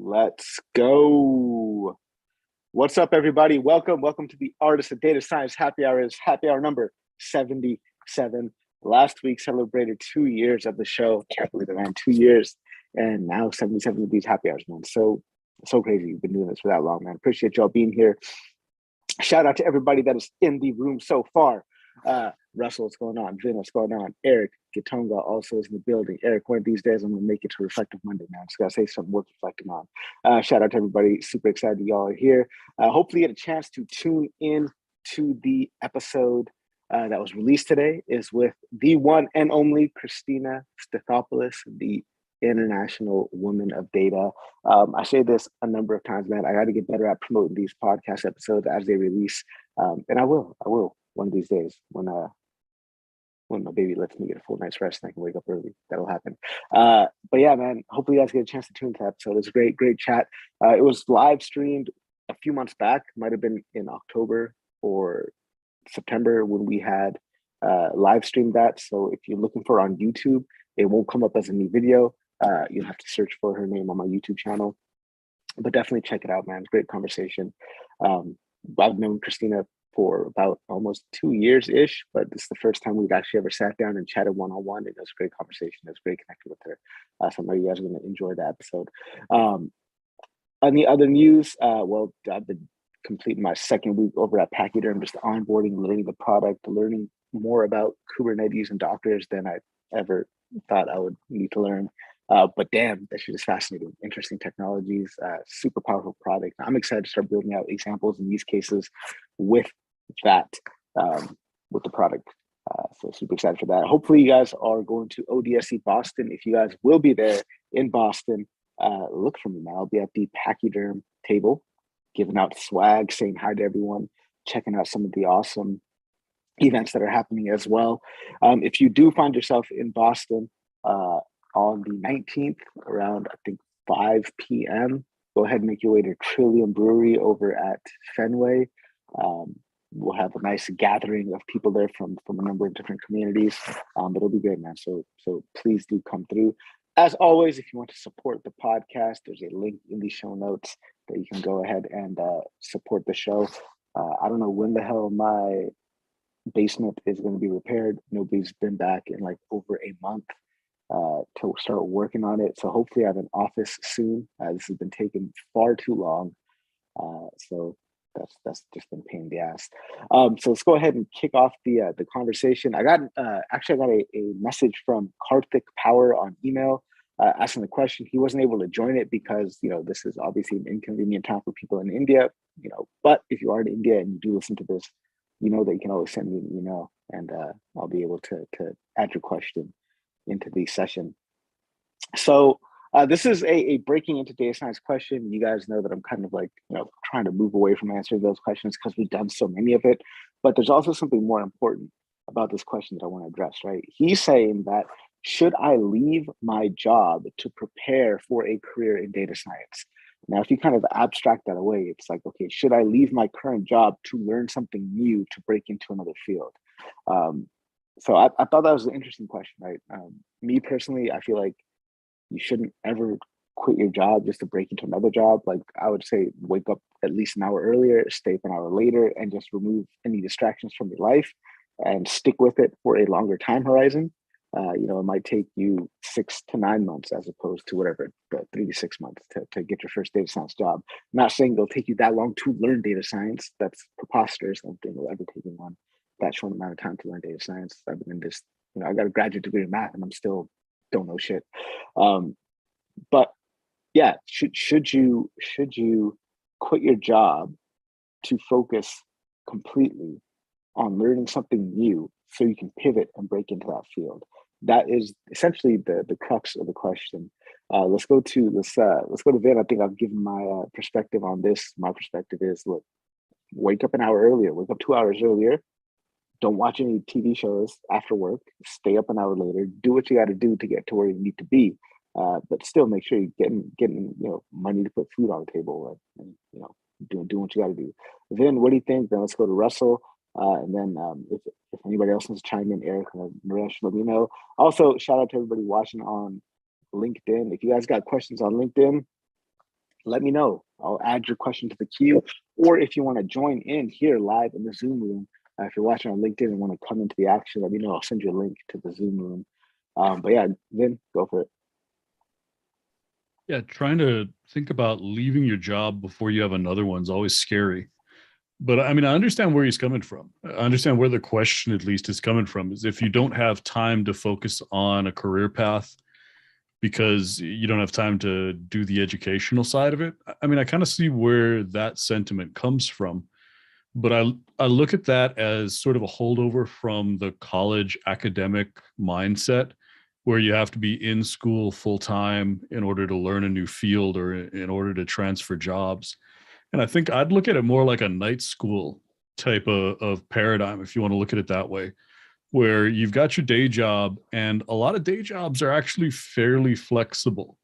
Let's go. What's up, everybody? Welcome to the Artists of Data Science Happy Hour. Is happy hour number 77. Last week celebrated 2 years of the show. Can't believe it, man. 2 years, and now 77 of these happy hours, man. So crazy. You've been doing this for that long, man. Appreciate y'all being here. Shout out to everybody that is in the room so far. Russell, what's going on? Vin, what's going on? Eric Gitonga also is in the building. Eric, one of these days I'm gonna make it to Reflective Monday, man. Just gotta say something worth reflecting on. Shout out to everybody. Super excited y'all are here. Hopefully you get a chance to tune in to the episode that was released today. Is with the one and only Christina Stathopoulos, the International Woman of Data. I say this a number of times, man. I got to get better at promoting these podcast episodes as they release, and I will one of these days when my baby lets me get a full night's rest and I can wake up early. That'll happen. But yeah, man. Hopefully, you guys get a chance to tune to that episode. It's a great chat. It was live streamed a few months back. Might have been in October or September when we had live streamed that. So if you're looking for it on YouTube, it won't come up as a new video. You'll have to search for her name on my YouTube channel, but definitely check it out, man. Great conversation. I've known Christina for about almost 2 years-ish, but this is the first time we've actually ever sat down and chatted one-on-one, and it was a great conversation. It was great connecting with her. So I know you guys are going to enjoy the episode. On the other news, well, I've been completing my second week over at Pachyderm, just onboarding, learning the product, learning more about Kubernetes and Dockers than I ever thought I would need to learn. But damn, that shit is fascinating. Interesting technologies, super powerful product. I'm excited to start building out examples and use cases with that, with the product. So super excited for that. Hopefully you guys are going to ODSC Boston. If you guys will be there in Boston, look for me, man. I'll be at the Pachyderm table, giving out swag, saying hi to everyone, checking out some of the awesome events that are happening as well. If you do find yourself in Boston, on the 19th around, I think, 5 p.m. Go ahead and make your way to Trillium Brewery over at Fenway. We'll have a nice gathering of people there from a number of different communities. But it'll be great, man. So please do come through. As always, if you want to support the podcast, there's a link in the show notes that you can go ahead and support the show. I don't know when the hell my basement is going to be repaired. Nobody's been back in like over a month to start working on it. So hopefully I have an office soon. This has been taking far too long. So that's just been a pain in the ass. So let's go ahead and kick off the conversation. I got a message from Karthik Power on email asking the question. He wasn't able to join it because, this is obviously an inconvenient time for people in India, but if you are in India and you do listen to this, you know that you can always send me an email and I'll be able to add your question into the session. So this is a breaking into data science question. You guys know that I'm kind of like, trying to move away from answering those questions because we've done so many of it. But there's also something more important about this question that I want to address, right? He's saying that, should I leave my job to prepare for a career in data science? Now, if you kind of abstract that away, it's like, okay, should I leave my current job to learn something new to break into another field? So I thought that was an interesting question, right? Me personally, I feel like you shouldn't ever quit your job just to break into another job. Like I would say, wake up at least an hour earlier, stay up an hour later, and just remove any distractions from your life and stick with it for a longer time horizon. It might take you 6 to 9 months as opposed to whatever, 3 to 6 months to get your first data science job. I'm not saying it'll take you that long to learn data science. That's preposterous. I don't think it'll ever take anyone that short amount of time to learn data science. I've been in this, I got a graduate degree in math and I'm still don't know shit. But yeah, should you quit your job to focus completely on learning something new so you can pivot and break into that field? That is essentially the crux of the question. Let's go to Vin. I think I've given my perspective on this. My perspective is, look, wake up an hour earlier, wake up 2 hours earlier. Don't watch any TV shows after work. Stay up an hour later. Do what you got to do to get to where you need to be, but still make sure you're getting money to put food on the table and doing what you got to do. Then, what do you think? Then let's go to Russell, and then if anybody else wants to chime in, Eric or Naresh, let me know. Also, shout out to everybody watching on LinkedIn. If you guys got questions on LinkedIn, let me know. I'll add your question to the queue. Or if you want to join in here live in the Zoom room, if you're watching on LinkedIn and want to come into the action, let me know. I'll send you a link to the Zoom room. But yeah, Vin, go for it. Yeah, trying to think about leaving your job before you have another one's always scary. But I mean, I understand where he's coming from. I understand where the question at least is coming from is if you don't have time to focus on a career path because you don't have time to do the educational side of it. I mean, I kind of see where that sentiment comes from, but I look at that as sort of a holdover from the college academic mindset where you have to be in school full time in order to learn a new field or in order to transfer jobs. And I think I'd look at it more like a night school type of paradigm, if you want to look at it that way, where you've got your day job, and a lot of day jobs are actually fairly flexible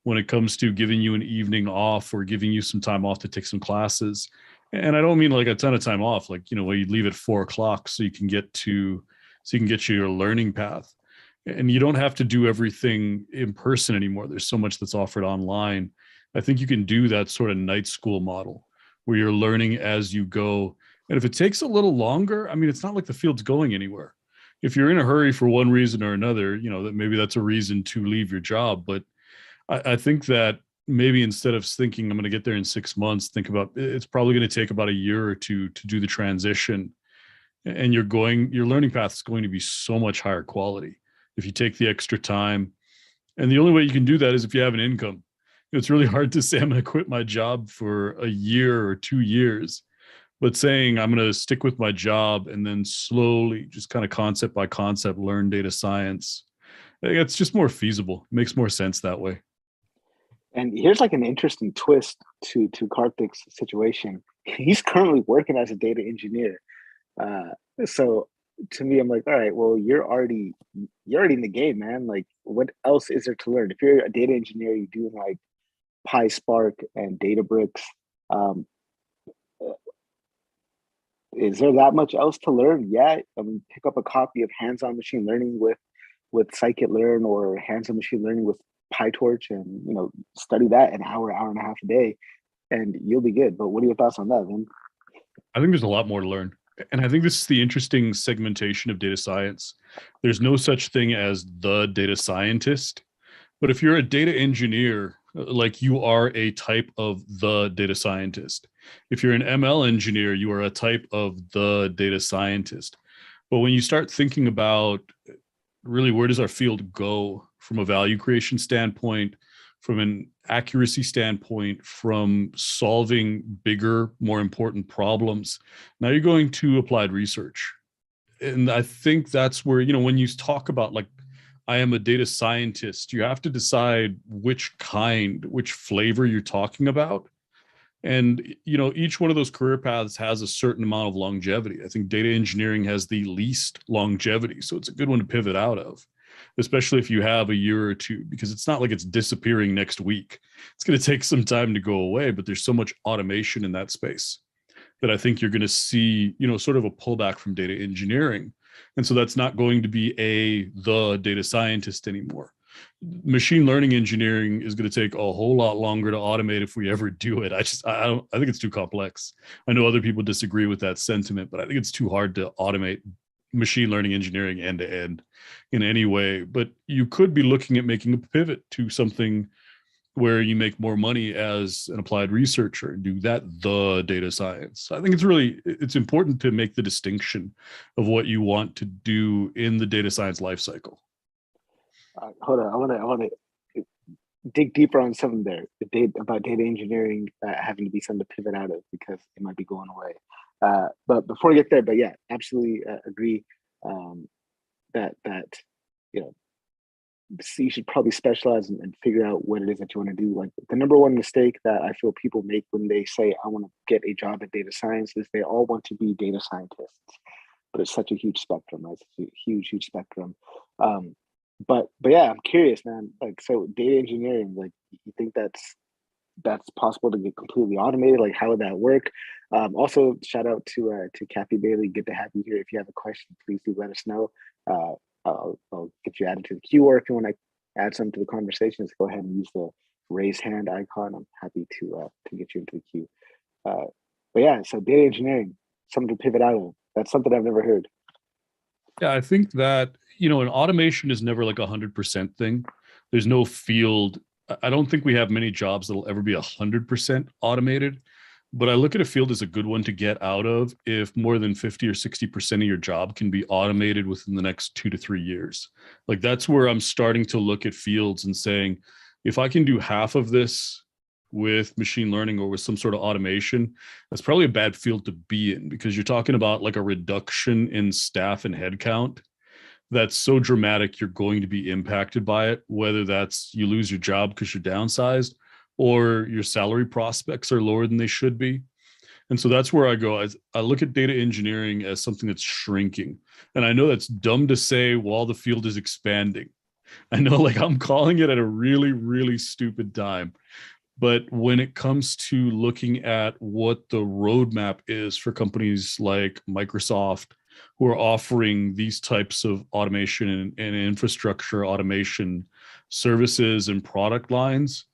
when it comes to giving you an evening off or giving you some time off to take some classes. And I don't mean like a ton of time off, like, where you leave at 4 o'clock so you can get to your learning path. And you don't have to do everything in person anymore. There's so much that's offered online. I think you can do that sort of night school model where you're learning as you go. And if it takes a little longer, I mean, it's not like the field's going anywhere. If you're in a hurry for one reason or another, that maybe that's a reason to leave your job. But I think that maybe instead of thinking I'm going to get there in 6 months, think about it's probably going to take about a year or two to do the transition. And your learning path is going to be so much higher quality if you take the extra time. And the only way you can do that is if you have an income. It's really hard to say I'm going to quit my job for a year or 2 years, but saying I'm going to stick with my job and then slowly, just kind of concept by concept, learn data science. I think it's just more feasible. It makes more sense that way. And here's like an interesting twist to Karthik's situation. He's currently working as a data engineer. So to me, I'm like, all right, well, you're already in the game, man. Like, what else is there to learn? If you're a data engineer, you're doing like PySpark and Databricks. Um, is there that much else to learn? Yeah, I mean, pick up a copy of Hands-On Machine Learning with Scikit-learn or Hands-On Machine Learning with PyTorch, and study that an hour, hour and a half a day, and you'll be good. But what are your thoughts on that, man? I think there's a lot more to learn. And I think this is the interesting segmentation of data science. There's no such thing as the data scientist. But if you're a data engineer, like you are a type of the data scientist. If you're an ML engineer, you are a type of the data scientist. But when you start thinking about really where does our field go from a value creation standpoint, from an accuracy standpoint, from solving bigger, more important problems, now you're going to applied research. And I think that's where, when you talk about like, I am a data scientist, you have to decide which flavor you're talking about. And, each one of those career paths has a certain amount of longevity. I think data engineering has the least longevity. So it's a good one to pivot out of, especially if you have a year or two, because it's not like it's disappearing next week. It's going to take some time to go away, but there's so much automation in that space that I think you're going to see, sort of a pullback from data engineering. And so that's not going to be the data scientist anymore. Machine learning engineering is going to take a whole lot longer to automate if we ever do it. I think it's too complex. I know other people disagree with that sentiment, but I think it's too hard to automate machine learning engineering end to end in any way. But you could be looking at making a pivot to something where you make more money as an applied researcher and do that the data science. I think it's important to make the distinction of what you want to do in the data science lifecycle. Hold on, I want to dig deeper on something there. About data engineering having to be something to pivot out of because it might be going away. But before we get there, but yeah, absolutely agree that so you should probably specialize and figure out what it is that you want to do. Like the number one mistake that I feel people make when they say I want to get a job in data science is they all want to be data scientists, but it's such a huge spectrum, right? It's a huge spectrum. But yeah, I'm curious, man. Like, so data engineering, like, you think that's possible to get completely automated? Like, how would that work? Also, shout out to Kathy Bailey. Good to have you here. If you have a question, please do let us know. I'll get you added to the queue, or if you want to add something to the conversation, just go ahead and use raise hand icon. I'm happy to get you into the queue. But yeah, so data engineering, something to pivot out of. That's something I've never heard. Yeah, I think that, an automation is never like 100% thing. There's no field. I don't think we have many jobs that'll ever be 100% automated, but I look at a field as a good one to get out of if more than 50 or 60% of your job can be automated within the next 2 to 3 years. Like that's where I'm starting to look at fields and saying, if I can do half of this with machine learning or with some sort of automation, that's probably a bad field to be in because you're talking about like a reduction in staff and headcount that's so dramatic you're going to be impacted by it, whether that's you lose your job because you're downsized or your salary prospects are lower than they should be. And so that's where I go. I look at data engineering as something that's shrinking. And I know that's dumb to say while the field is expanding. I know like I'm calling it at a really, really stupid time. But when it comes to looking at what the roadmap is for companies like Microsoft, who are offering these types of automation and infrastructure automation services and product lines,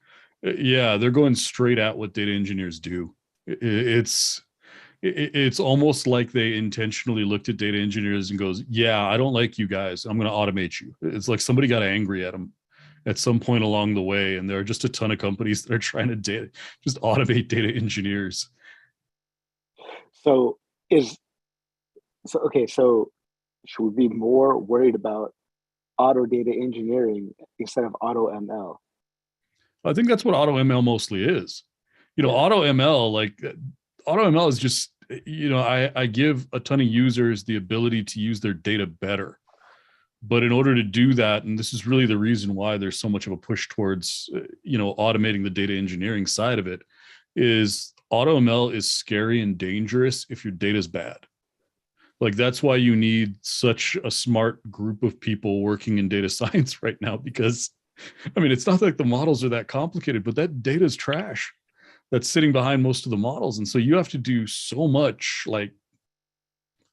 yeah, they're going straight at what data engineers do. It's almost like they intentionally looked at data engineers and goes, yeah, I don't like you guys. I'm going to automate you. It's like somebody got angry at them at some point along the way. And there are just a ton of companies that are trying to just automate data engineers. So okay, so should we be more worried about auto data engineering instead of auto ML? I think that's what auto ML mostly is. Yeah. Auto ML, like auto ML is just, I give a ton of users the ability to use their data better. But in order to do that, and this is really the reason why there's so much of a push towards, automating the data engineering side of it, is auto ML is scary and dangerous if your data is bad. Like that's why you need such a smart group of people working in data science right now, because I mean, it's not like the models are that complicated, but that data is trash that's sitting behind most of the models. And so you have to do so much, like,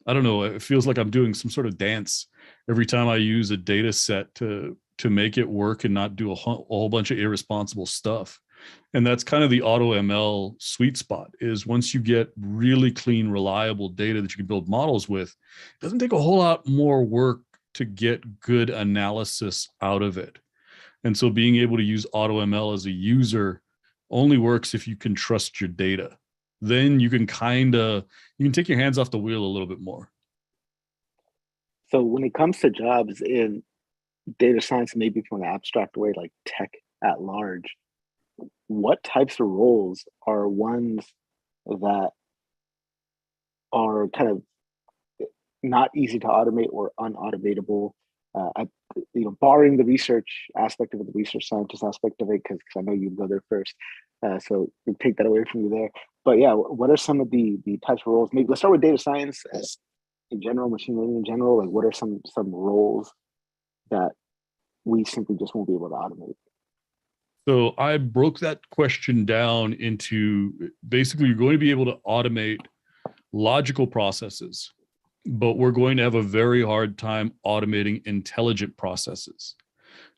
I don't know, it feels like I'm doing some sort of dance every time I use a data set to make it work and not do a whole bunch of irresponsible stuff. And that's kind of the auto ML sweet spot, is once you get really clean, reliable data that you can build models with, it doesn't take a whole lot more work to get good analysis out of it. And so being able to use auto ML as a user only works if you can trust your data. Then you can you can take your hands off the wheel a little bit more. So when it comes to jobs in data science, maybe from an abstract way, like tech at large, what types of roles are ones that are kind of not easy to automate or unautomatable? Barring the research aspect of it, the research scientist aspect of it, because I know you'd go there first. So we take that away from you there. But yeah, what are some of the types of roles? Maybe let's start with data science in general, machine learning in general. Like, what are some roles that we simply just won't be able to automate? So I broke that question down into basically you're going to be able to automate logical processes, but we're going to have a very hard time automating intelligent processes.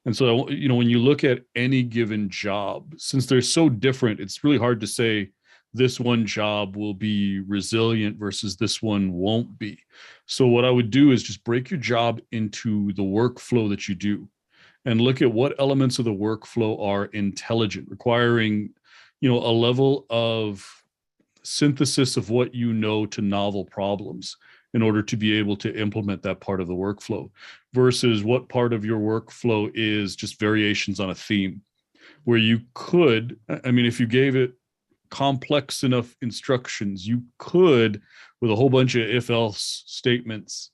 And so, when you look at any given job, since they're so different, it's really hard to say this one job will be resilient versus this one won't be. So what I would do is just break your job into the workflow that you do and look at what elements of the workflow are intelligent, requiring, a level of synthesis of what you know to novel problems in order to be able to implement that part of the workflow, versus what part of your workflow is just variations on a theme, where you could, I mean, if you gave it complex enough instructions, you could, with a whole bunch of if else statements,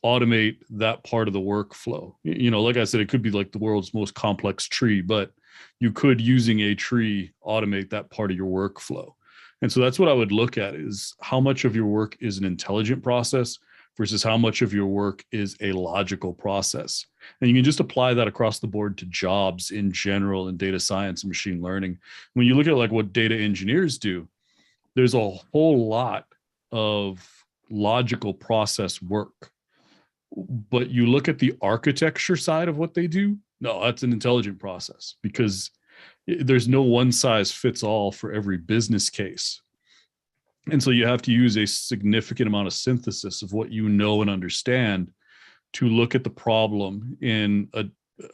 automate that part of the workflow. Like I said, it could be like the world's most complex tree, but you could, using a tree, automate that part of your workflow. And so that's what I would look at, is how much of your work is an intelligent process versus how much of your work is a logical process. And you can just apply that across the board to jobs in general in data science and machine learning. When you look at like what data engineers do, there's a whole lot of logical process work. But you look at the architecture side of what they do, no, that's an intelligent process, because There's no one size fits all for every business case. And so you have to use a significant amount of synthesis of what you know and understand to look at the problem in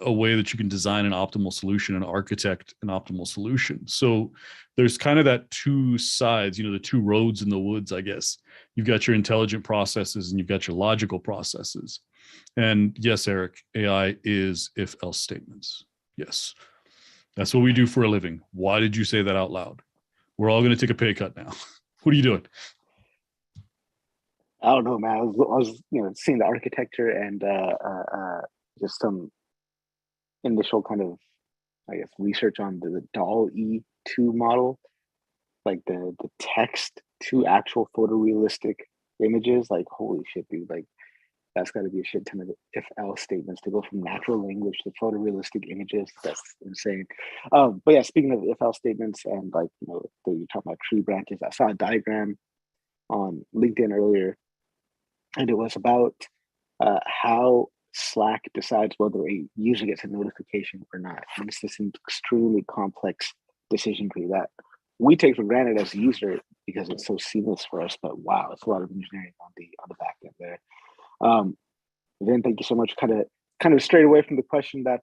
a way that you can design an optimal solution and architect an optimal solution. So there's kind of that two sides, the two roads in the woods, I guess. You've got your intelligent processes and you've got your logical processes. And yes, Eric, AI is if else statements. Yes. That's what we do for a living. Why did you say that out loud? We're all going to take a pay cut now. What are you doing? I don't know, man. I was seeing the architecture and just some initial kind of, I guess, research on the DALL-E 2 model, like the text to actual photorealistic images. Like, holy shit, dude! Like, that's got to be a shit ton of if else statements to go from natural language to photorealistic images. That's insane. But yeah, speaking of if else statements and like you're talking about tree branches, I saw a diagram on LinkedIn earlier, and it was about how Slack decides whether a user gets a notification or not. And it's this extremely complex decision tree that we take for granted as a user because it's so seamless for us. But wow, it's a lot of engineering on the back end there. Vin, thank you so much. Kind of straight away from the question that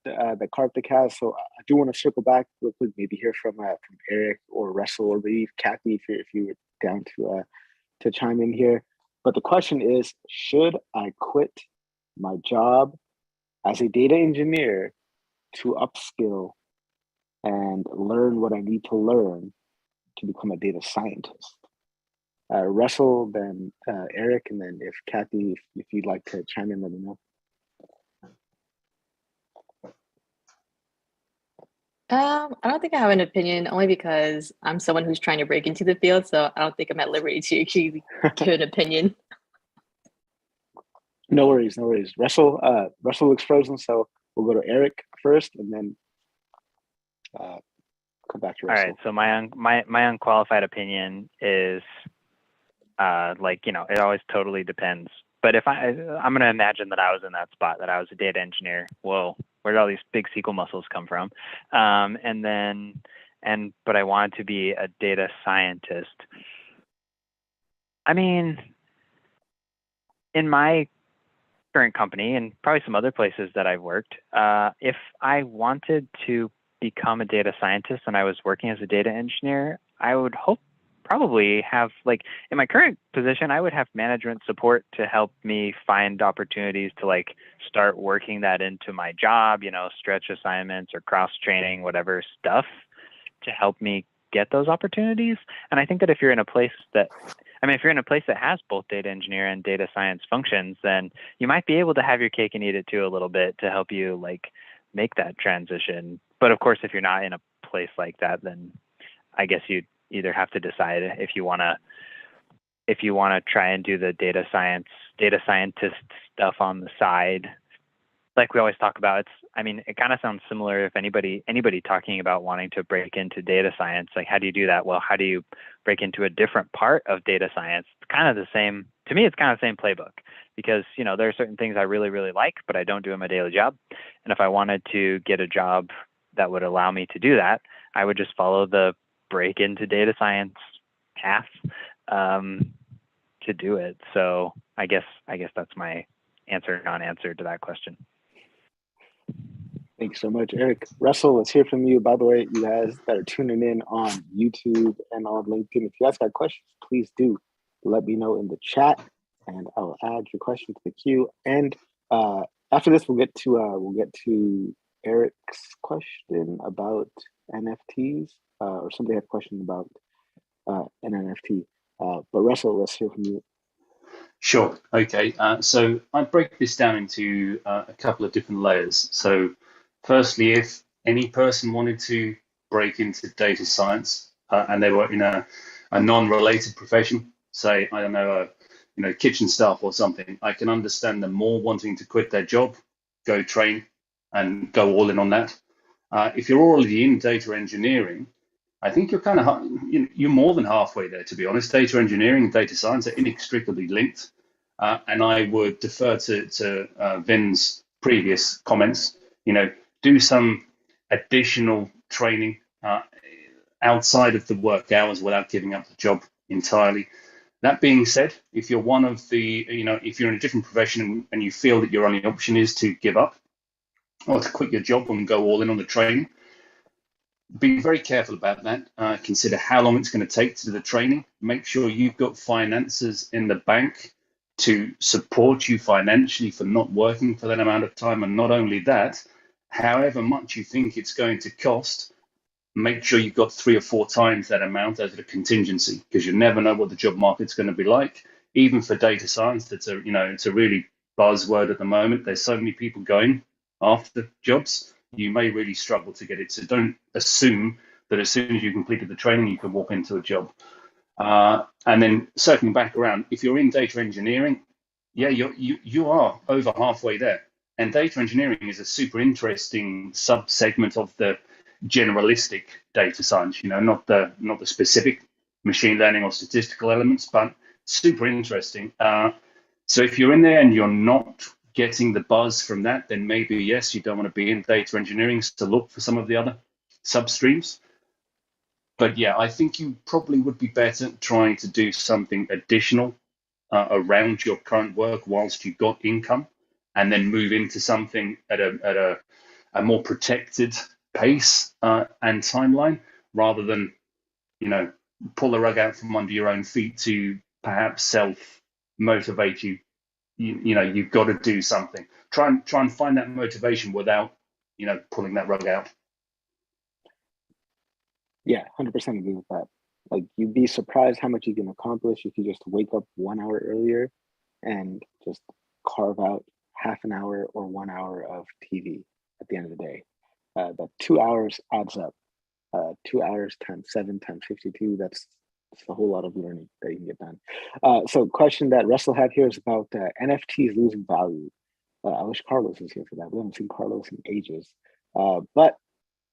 Karthik has. So I do want to circle back real quick, maybe hear from Eric or Russell or maybe Kathy if you're down to chime in here. But the question is, should I quit my job as a data engineer to upskill and learn what I need to learn to become a data scientist? Russell, then Eric, and then if Kathy, if you'd like to chime in, let me know. I don't think I have an opinion, only because I'm someone who's trying to break into the field, so I don't think I'm at liberty to actually give an opinion. No worries. Russell looks frozen, so we'll go to Eric first, and then come back to Russell. All right. So my unqualified opinion is, it always totally depends. But if I'm going to imagine that I was in that spot, that I was a data engineer. Whoa, where did all these big SQL muscles come from? But I wanted to be a data scientist. I mean, in my current company and probably some other places that I've worked, if I wanted to become a data scientist and I was working as a data engineer, I would probably have, like, in my current position, I would have management support to help me find opportunities to start working that into my job, stretch assignments or cross training, whatever stuff to help me get those opportunities. And I think that if you're in a place that has both data engineer and data science functions, then you might be able to have your cake and eat it too a little bit to help you make that transition. But of course, if you're not in a place like that, then I guess you'd either have to decide if you want to try and do the data scientist stuff on the side. Like we always talk about, it kind of sounds similar if anybody talking about wanting to break into data science, like how do you do that? Well, how do you break into a different part of data science? It's kind of the same, to me, it's kind of the same playbook because, there are certain things I really, really like, but I don't do in my daily job. And if I wanted to get a job that would allow me to do that, I would just follow the break into data science path to do it. So I guess that's my non-answer to that question. Thanks so much, Eric. Russell, let's hear from you. By the way, you guys that are tuning in on YouTube and on LinkedIn, if you guys got questions, please do let me know in the chat, and I'll add your question to the queue. And after this, we'll get to Eric's question about NFTs, or somebody had a question about an NFT. But Russell, let's hear from you. Sure. Okay. So I break this down into a couple of different layers. So firstly, if any person wanted to break into data science and they were in a non-related profession, say, I don't know, kitchen staff or something, I can understand them more wanting to quit their job, go train and go all in on that. If you're already in data engineering, I think you're kind of, you're more than halfway there, to be honest. Data engineering and data science are inextricably linked. And I would defer to Vin's previous comments, do some additional training uh, outside of the work hours without giving up the job entirely. That being said, if you're one of the, if you're in a different profession and you feel that your only option is to give up or to quit your job and go all in on the training, be very careful about that. Consider how long it's going to take to do the training. Make sure you've got finances in the bank to support you financially for not working for that amount of time. And not only that, however much you think it's going to cost, make sure you've got 3 or 4 times that amount as a contingency, because you never know what the job market's going to be like. Even for data science, it's a really buzzword at the moment. There's so many people going after jobs. You may really struggle to get it. So don't assume that as soon as you completed the training, you can walk into a job. And then circling back around, if you're in data engineering, yeah, you are over halfway there. And data engineering is a super interesting sub-segment of the generalistic data science, not the specific machine learning or statistical elements, but super interesting. So if you're in there and you're not getting the buzz from that, then maybe, yes, you don't want to be in data engineering, so look for some of the other substreams. But yeah, I think you probably would be better trying to do something additional around your current work whilst you've got income, and then move into something at a more protected pace and timeline, rather than pull the rug out from under your own feet to perhaps self motivate you. You've got to do something. Try and find that motivation without pulling that rug out. Yeah, 100% agree with that. Like, you'd be surprised how much you can accomplish if you just wake up 1 hour earlier and just carve out half an hour or 1 hour of TV at the end of the day. That 2 hours adds up. 2 hours times 7 times 52, that's a whole lot of learning that you can get done. So question that Russell had here is about NFTs losing value. I wish Carlos was here for that. We haven't seen Carlos in ages. But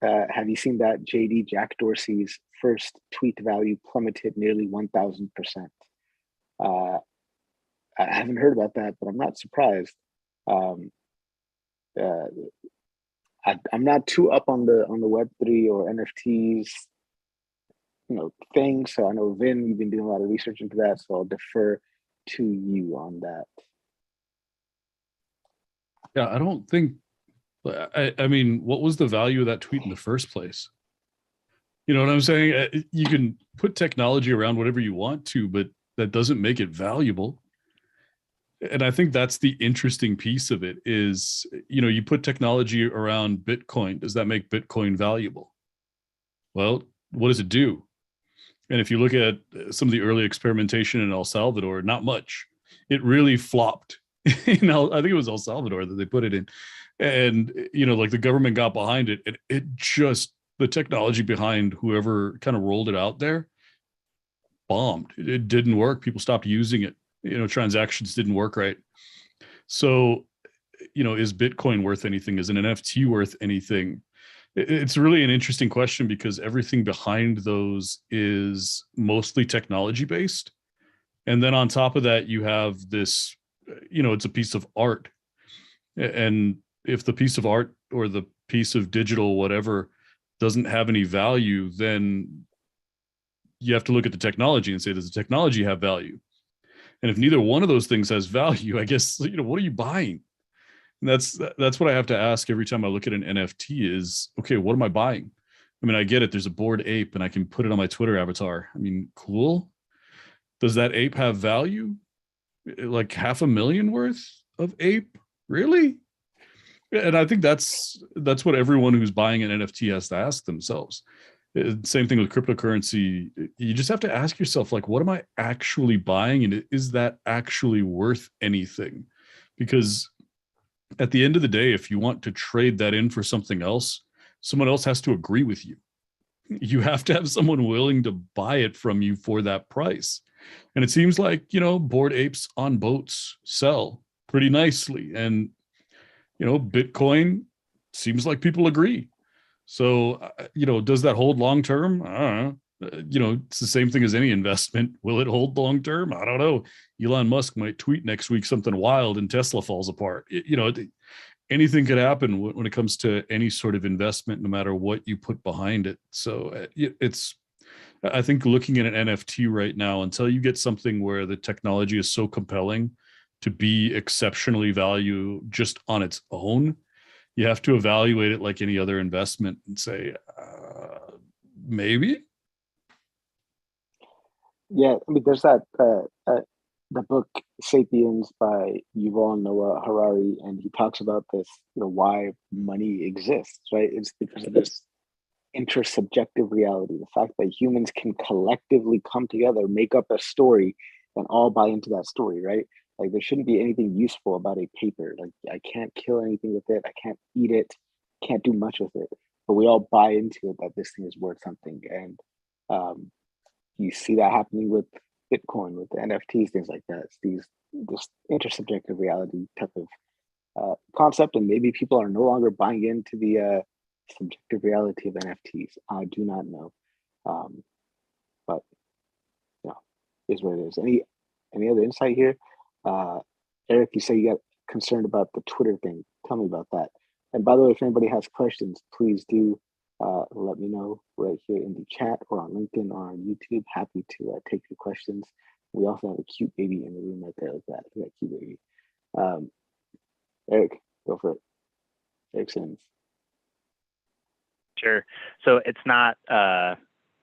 have you seen that JD Jack Dorsey's first tweet value plummeted nearly 1,000%? I haven't heard about that, but I'm not surprised. I'm not too up on the Web3 or NFTs, thing. So I know, Vin, you've been doing a lot of research into that, so I'll defer to you on that. Yeah, I don't think. I mean, what was the value of that tweet in the first place? You know what I'm saying? You can put technology around whatever you want to, but that doesn't make it valuable. And I think that's the interesting piece of it is, you put technology around Bitcoin. Does that make Bitcoin valuable? Well, what does it do? And if you look at some of the early experimentation in El Salvador, not much. It really flopped. I think it was El Salvador that they put it in. And, like the government got behind it, and it just, the technology behind whoever kind of rolled it out there bombed. It didn't work. People stopped using it. Transactions didn't work right. So, is Bitcoin worth anything? Is an NFT worth anything? It's really an interesting question because everything behind those is mostly technology based. And then on top of that, you have this, it's a piece of art. And if the piece of art or the piece of digital whatever doesn't have any value, then you have to look at the technology and say, does the technology have value? And if neither one of those things has value, I guess, what are you buying? And that's what I have to ask every time I look at an NFT is, okay, what am I buying? I mean, I get it. There's a Bored Ape and I can put it on my Twitter avatar. I mean, cool. Does that ape have value? Like $500,000 worth of ape? Really? And I think that's what everyone who's buying an NFT has to ask themselves. Same thing with cryptocurrency. You just have to ask yourself, like, what am I actually buying? And is that actually worth anything? Because at the end of the day, if you want to trade that in for something else, someone else has to agree with you. You have to have someone willing to buy it from you for that price. And it seems like, Bored Apes on boats sell pretty nicely. And, Bitcoin seems like people agree. So, does that hold long term? I don't know. It's the same thing as any investment. Will it hold long term? I don't know. Elon Musk might tweet next week something wild and Tesla falls apart. anything could happen when it comes to any sort of investment, no matter what you put behind it. So I think looking at an NFT right now, until you get something where the technology is so compelling to be exceptionally value just on its own, you have to evaluate it like any other investment and say, maybe. Yeah, I mean, there's that the book *Sapiens* by Yuval Noah Harari, and he talks about this, why money exists, right? It's because of this intersubjective reality, the fact that humans can collectively come together, make up a story, and all buy into that story, right? Like there shouldn't be anything useful about a paper. Like I can't kill anything with it, I can't eat it, can't do much with it, but we all buy into it that this thing is worth something. And you see that happening with Bitcoin, with the NFTs, things like that. It's this intersubjective reality type of concept, and maybe people are no longer buying into the subjective reality of NFTs. I do not know, but is what it is. Any other insight here? Eric, you say you got concerned about the Twitter thing. Tell me about that. And by the way, if anybody has questions, please do let me know right here in the chat or on LinkedIn or on YouTube. Happy to take your questions. We also have a cute baby in the room right there like that. We got a cute baby. Eric, go for it. Eric Simmons. Sure. So it's not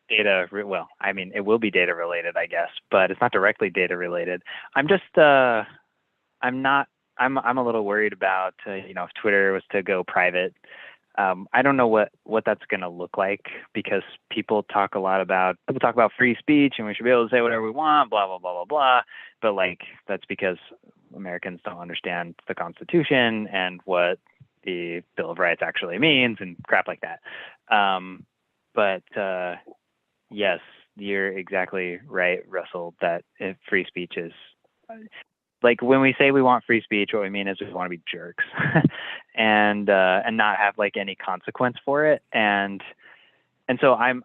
data. Well, I mean, it will be data related, I guess, but it's not directly data related. I'm just, I'm a little worried about, if Twitter was to go private. I don't know what that's going to look like, because people talk about free speech and we should be able to say whatever we want, blah, blah, blah, blah, blah. But like, that's because Americans don't understand the Constitution and what the Bill of Rights actually means and crap like that. But yes, you're exactly right, Russell, that if free speech is like, when we say we want free speech, what we mean is we want to be jerks and not have like any consequence for it. And so I'm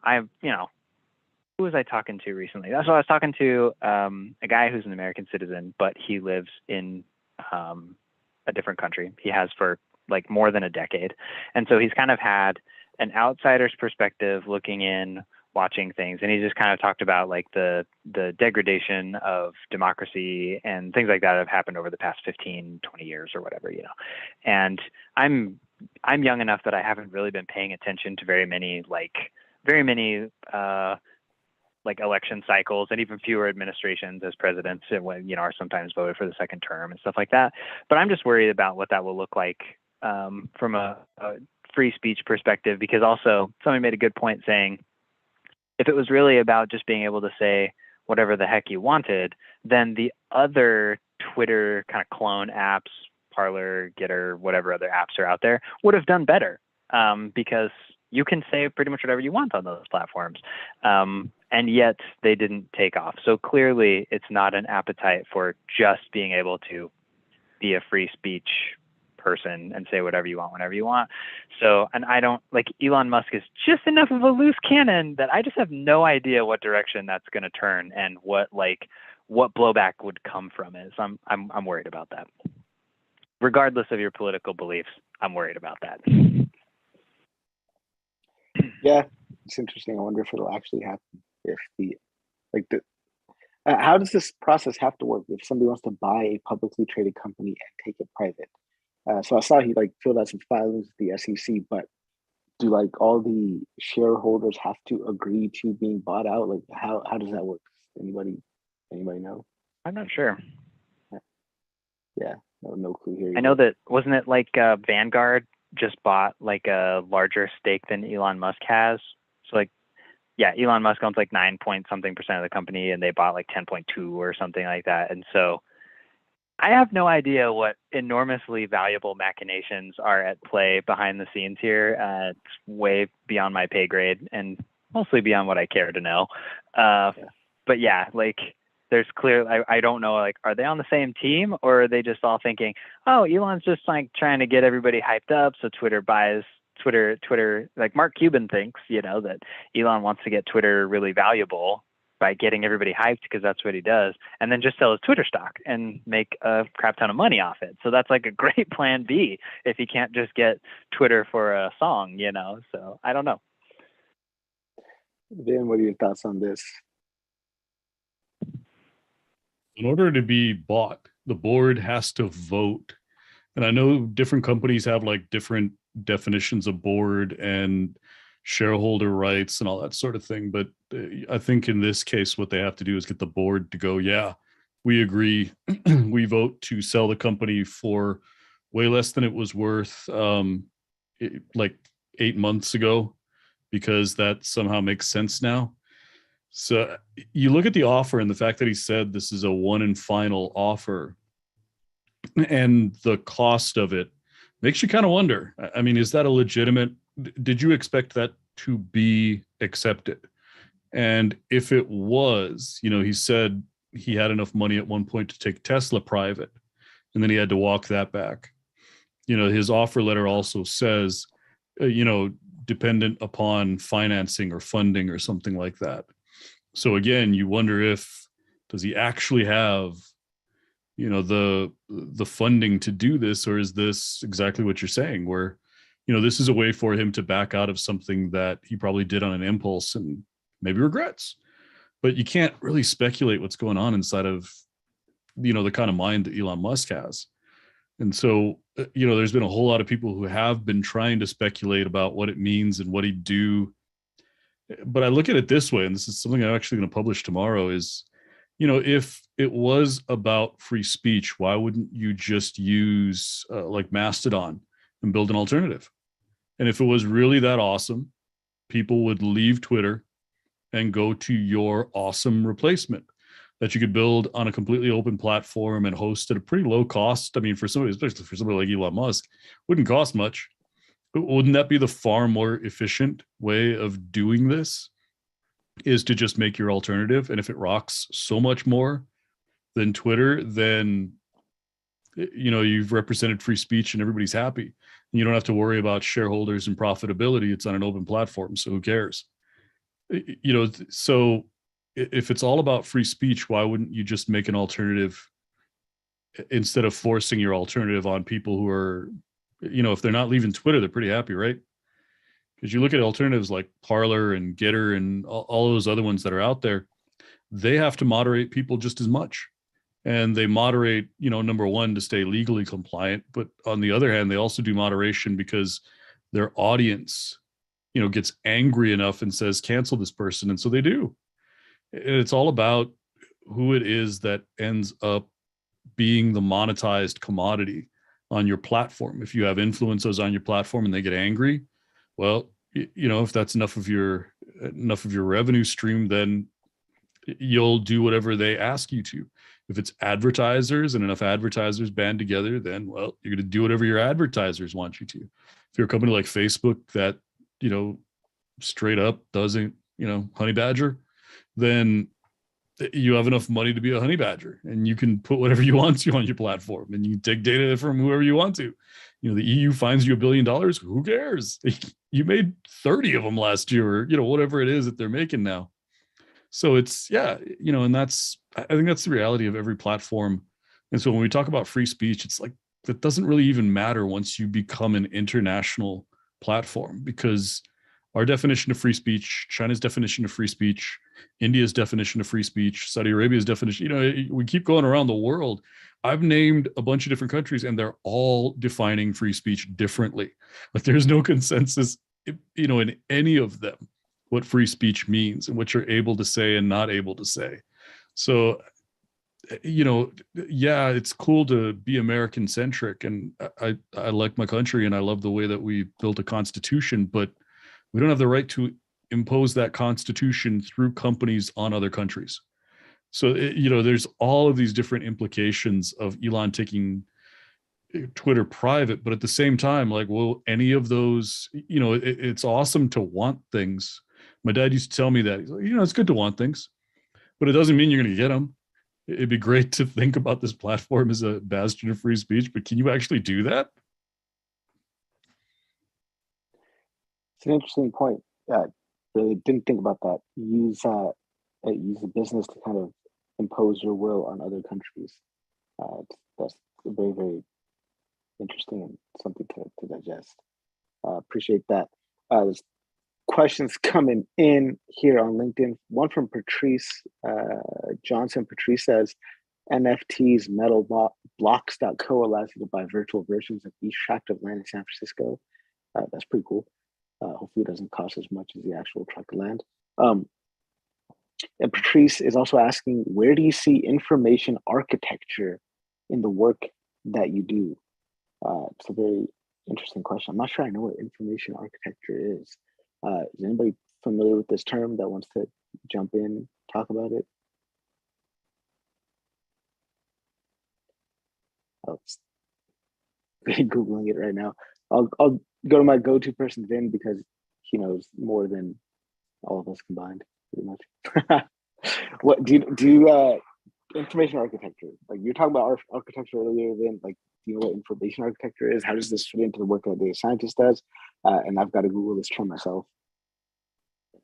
who was I talking to recently? That's what I was talking to, a guy who's an American citizen, but he lives in a different country. He has for like more than a decade. And so he's kind of had an outsider's perspective looking in, watching things. And he just kind of talked about like the degradation of democracy and things like that have happened over the past 15, 20 years or whatever, And I'm young enough that I haven't really been paying attention to very many election cycles, and even fewer administrations as presidents, when, are sometimes voted for the second term and stuff like that. But I'm just worried about what that will look like from a free speech perspective, because also somebody made a good point saying, if it was really about just being able to say whatever the heck you wanted, then the other Twitter kind of clone apps, Parler, Getter, whatever other apps are out there, would have done better, because you can say pretty much whatever you want on those platforms. And yet they didn't take off. So clearly it's not an appetite for just being able to be a free speech person and say whatever you want whenever you want. So, and I don't like, Elon Musk is just enough of a loose cannon that I just have no idea what direction that's going to turn and what blowback would come from it. So I'm worried about that. Regardless of your political beliefs, I'm worried about that. Yeah, it's interesting. I wonder if it'll actually happen. How does this process have to work if somebody wants to buy a publicly traded company and take it private? So I saw he filled out some filings with the SEC, but do all the shareholders have to agree to being bought out? Like how does that work? Anybody know? I'm not sure. Yeah, no clue here. I know that, wasn't it Vanguard just bought a larger stake than Elon Musk has? So Elon Musk owns 9 point something % of the company, and they bought 10.2 or something like that. And so I have no idea what enormously valuable machinations are at play behind the scenes here. It's way beyond my pay grade and mostly beyond what I care to know. But yeah, there's clear, I don't know, are they on the same team, or are they just all thinking, oh, Elon's just trying to get everybody hyped up, so Twitter buys Twitter, like Mark Cuban thinks, that Elon wants to get Twitter really valuable, by getting everybody hyped because that's what he does, and then just sell his Twitter stock and make a crap ton of money off it. So that's like a great plan B if he can't just get Twitter for a song, you know. So I don't know. Vin, what are your thoughts on this? In order to be bought, the board has to vote. And I know different companies have like different definitions of board and shareholder rights and all that sort of thing. But I think in this case, what they have to do is get the board to go, yeah, we agree. We vote to sell the company for way less than it was worth like 8 months ago, because that somehow makes sense now. So you look at the offer and the fact that he said this is a one and final offer, and the cost of it makes you kind of wonder. I mean, is that a legitimate? Did you expect that to be accepted? And if it was, you know, he said he had enough money at one point to take Tesla private, and then he had to walk that back. You know, his offer letter also says, you know, dependent upon financing or funding or something like that. So again, you wonder if, does he actually have, you know, the funding to do this, or is this exactly what you're saying, where, you know, this is a way for him to back out of something that he probably did on an impulse and maybe regrets. But you can't really speculate what's going on inside of, you know, the kind of mind that Elon Musk has. And so, you know, there's been a whole lot of people who have been trying to speculate about what it means and what he'd do. But I look at it this way, and this is something I'm actually going to publish tomorrow, is, you know, if it was about free speech, why wouldn't you just use like Mastodon and build an alternative? And if it was really that awesome, people would leave Twitter and go to your awesome replacement that you could build on a completely open platform and host at a pretty low cost. I mean, for somebody, especially for somebody like Elon Musk, wouldn't cost much. Wouldn't that be the far more efficient way of doing this, is to just make your alternative? And if it rocks so much more than Twitter, then, you know, you've represented free speech and everybody's happy. And you don't have to worry about shareholders and profitability. It's on an open platform, so who cares? You know, so if it's all about free speech, why wouldn't you just make an alternative instead of forcing your alternative on people who are, you know, if they're not leaving Twitter, they're pretty happy, right? Because you look at alternatives like Parler and Getter and all those other ones that are out there, they have to moderate people just as much. And they moderate, you know, number one, to stay legally compliant. But on the other hand, they also do moderation because their audience, you know, gets angry enough and says, cancel this person. And so they do. And it's all about who it is that ends up being the monetized commodity on your platform. If you have influencers on your platform and they get angry, well, you know, if that's enough of your revenue stream, then you'll do whatever they ask you to. If it's advertisers and enough advertisers band together, then, well, you're going to do whatever your advertisers want you to. If you're a company like Facebook that, you know, straight up doesn't, you know, honey badger, then you have enough money to be a honey badger, and you can put whatever you want to on your platform, and you can take data from whoever you want to. You know, the EU fines you $1 billion. Who cares? You made 30 of them last year, or, you know, whatever it is that they're making now. So it's, yeah, you know, and I think that's the reality of every platform. And so when we talk about free speech, it's like, that doesn't really even matter once you become an international platform, because our definition of free speech, China's definition of free speech, India's definition of free speech, Saudi Arabia's definition, you know, we keep going around the world. I've named a bunch of different countries and they're all defining free speech differently. Like there's no consensus, you know, in any of them, what free speech means and what you're able to say and not able to say. So, you know, yeah, it's cool to be American centric, and I like my country and I love the way that we built a constitution, but we don't have the right to impose that constitution through companies on other countries. So, you know, there's all of these different implications of Elon taking Twitter private, but at the same time, like, well, any of those, you know, it's awesome to want things. My dad used to tell me that, you know, it's good to want things, but it doesn't mean you're going to get them. It'd be great to think about this platform as a bastion of free speech, but can you actually do that? It's an interesting point. Really didn't think about that. Use use the business to kind of impose your will on other countries. That's very, very interesting and something to digest. Appreciate that. There's questions coming in here on LinkedIn. One from Patrice Johnson. Patrice says, NFTs metalblocks.co allows you to buy virtual versions of each tract of land in San Francisco. That's pretty cool. Hopefully it doesn't cost as much as the actual tract of land. And Patrice is also asking, where do you see information architecture in the work that you do? It's a very interesting question. I'm not sure I know what information architecture is. Is anybody familiar with this term that wants to jump in, talk about it? I'll Googling it right now. I'll go to my go-to person, Vin, because he knows more than all of us combined, pretty much. What do you information architecture? Like you're talking about architecture earlier, Vin. Like, do you know what information architecture is? How does this fit into the work that a data scientist does? And I've got to Google this term myself.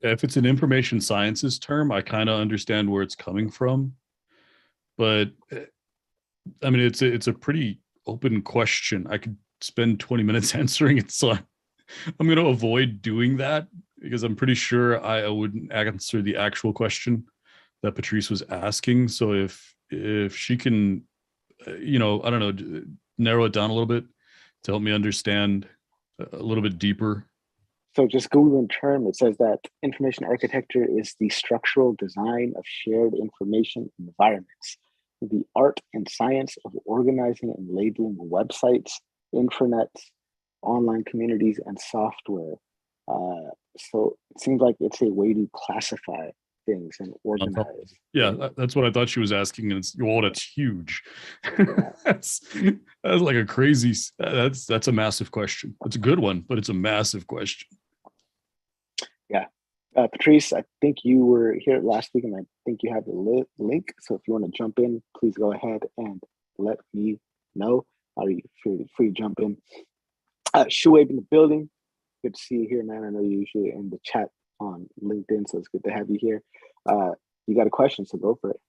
If it's an information sciences term, I kind of understand where it's coming from, but I mean, it's a pretty open question. I could spend 20 minutes answering it, so I'm going to avoid doing that because I'm pretty sure I wouldn't answer the actual question that Patrice was asking. So if she can, I don't know, narrow it down a little bit to help me understand a little bit deeper. So just Googling term, it says that information architecture is the structural design of shared information environments, the art and science of organizing and labeling websites, intranets, online communities, and software. So it seems like it's a way to classify things and organize. Yeah, that's what I thought she was asking. And that's huge. Yeah. that's like a crazy. That's a massive question. It's a good one, but it's a massive question. Yeah. Patrice, I think you were here last week, and I think you have the link. So if you want to jump in, please go ahead and let me know. Are you free to jump in? Shuaib in the building. Good to see you here, man. I know you're usually in the chat on LinkedIn, so it's good to have you here. You got a question, so go for it.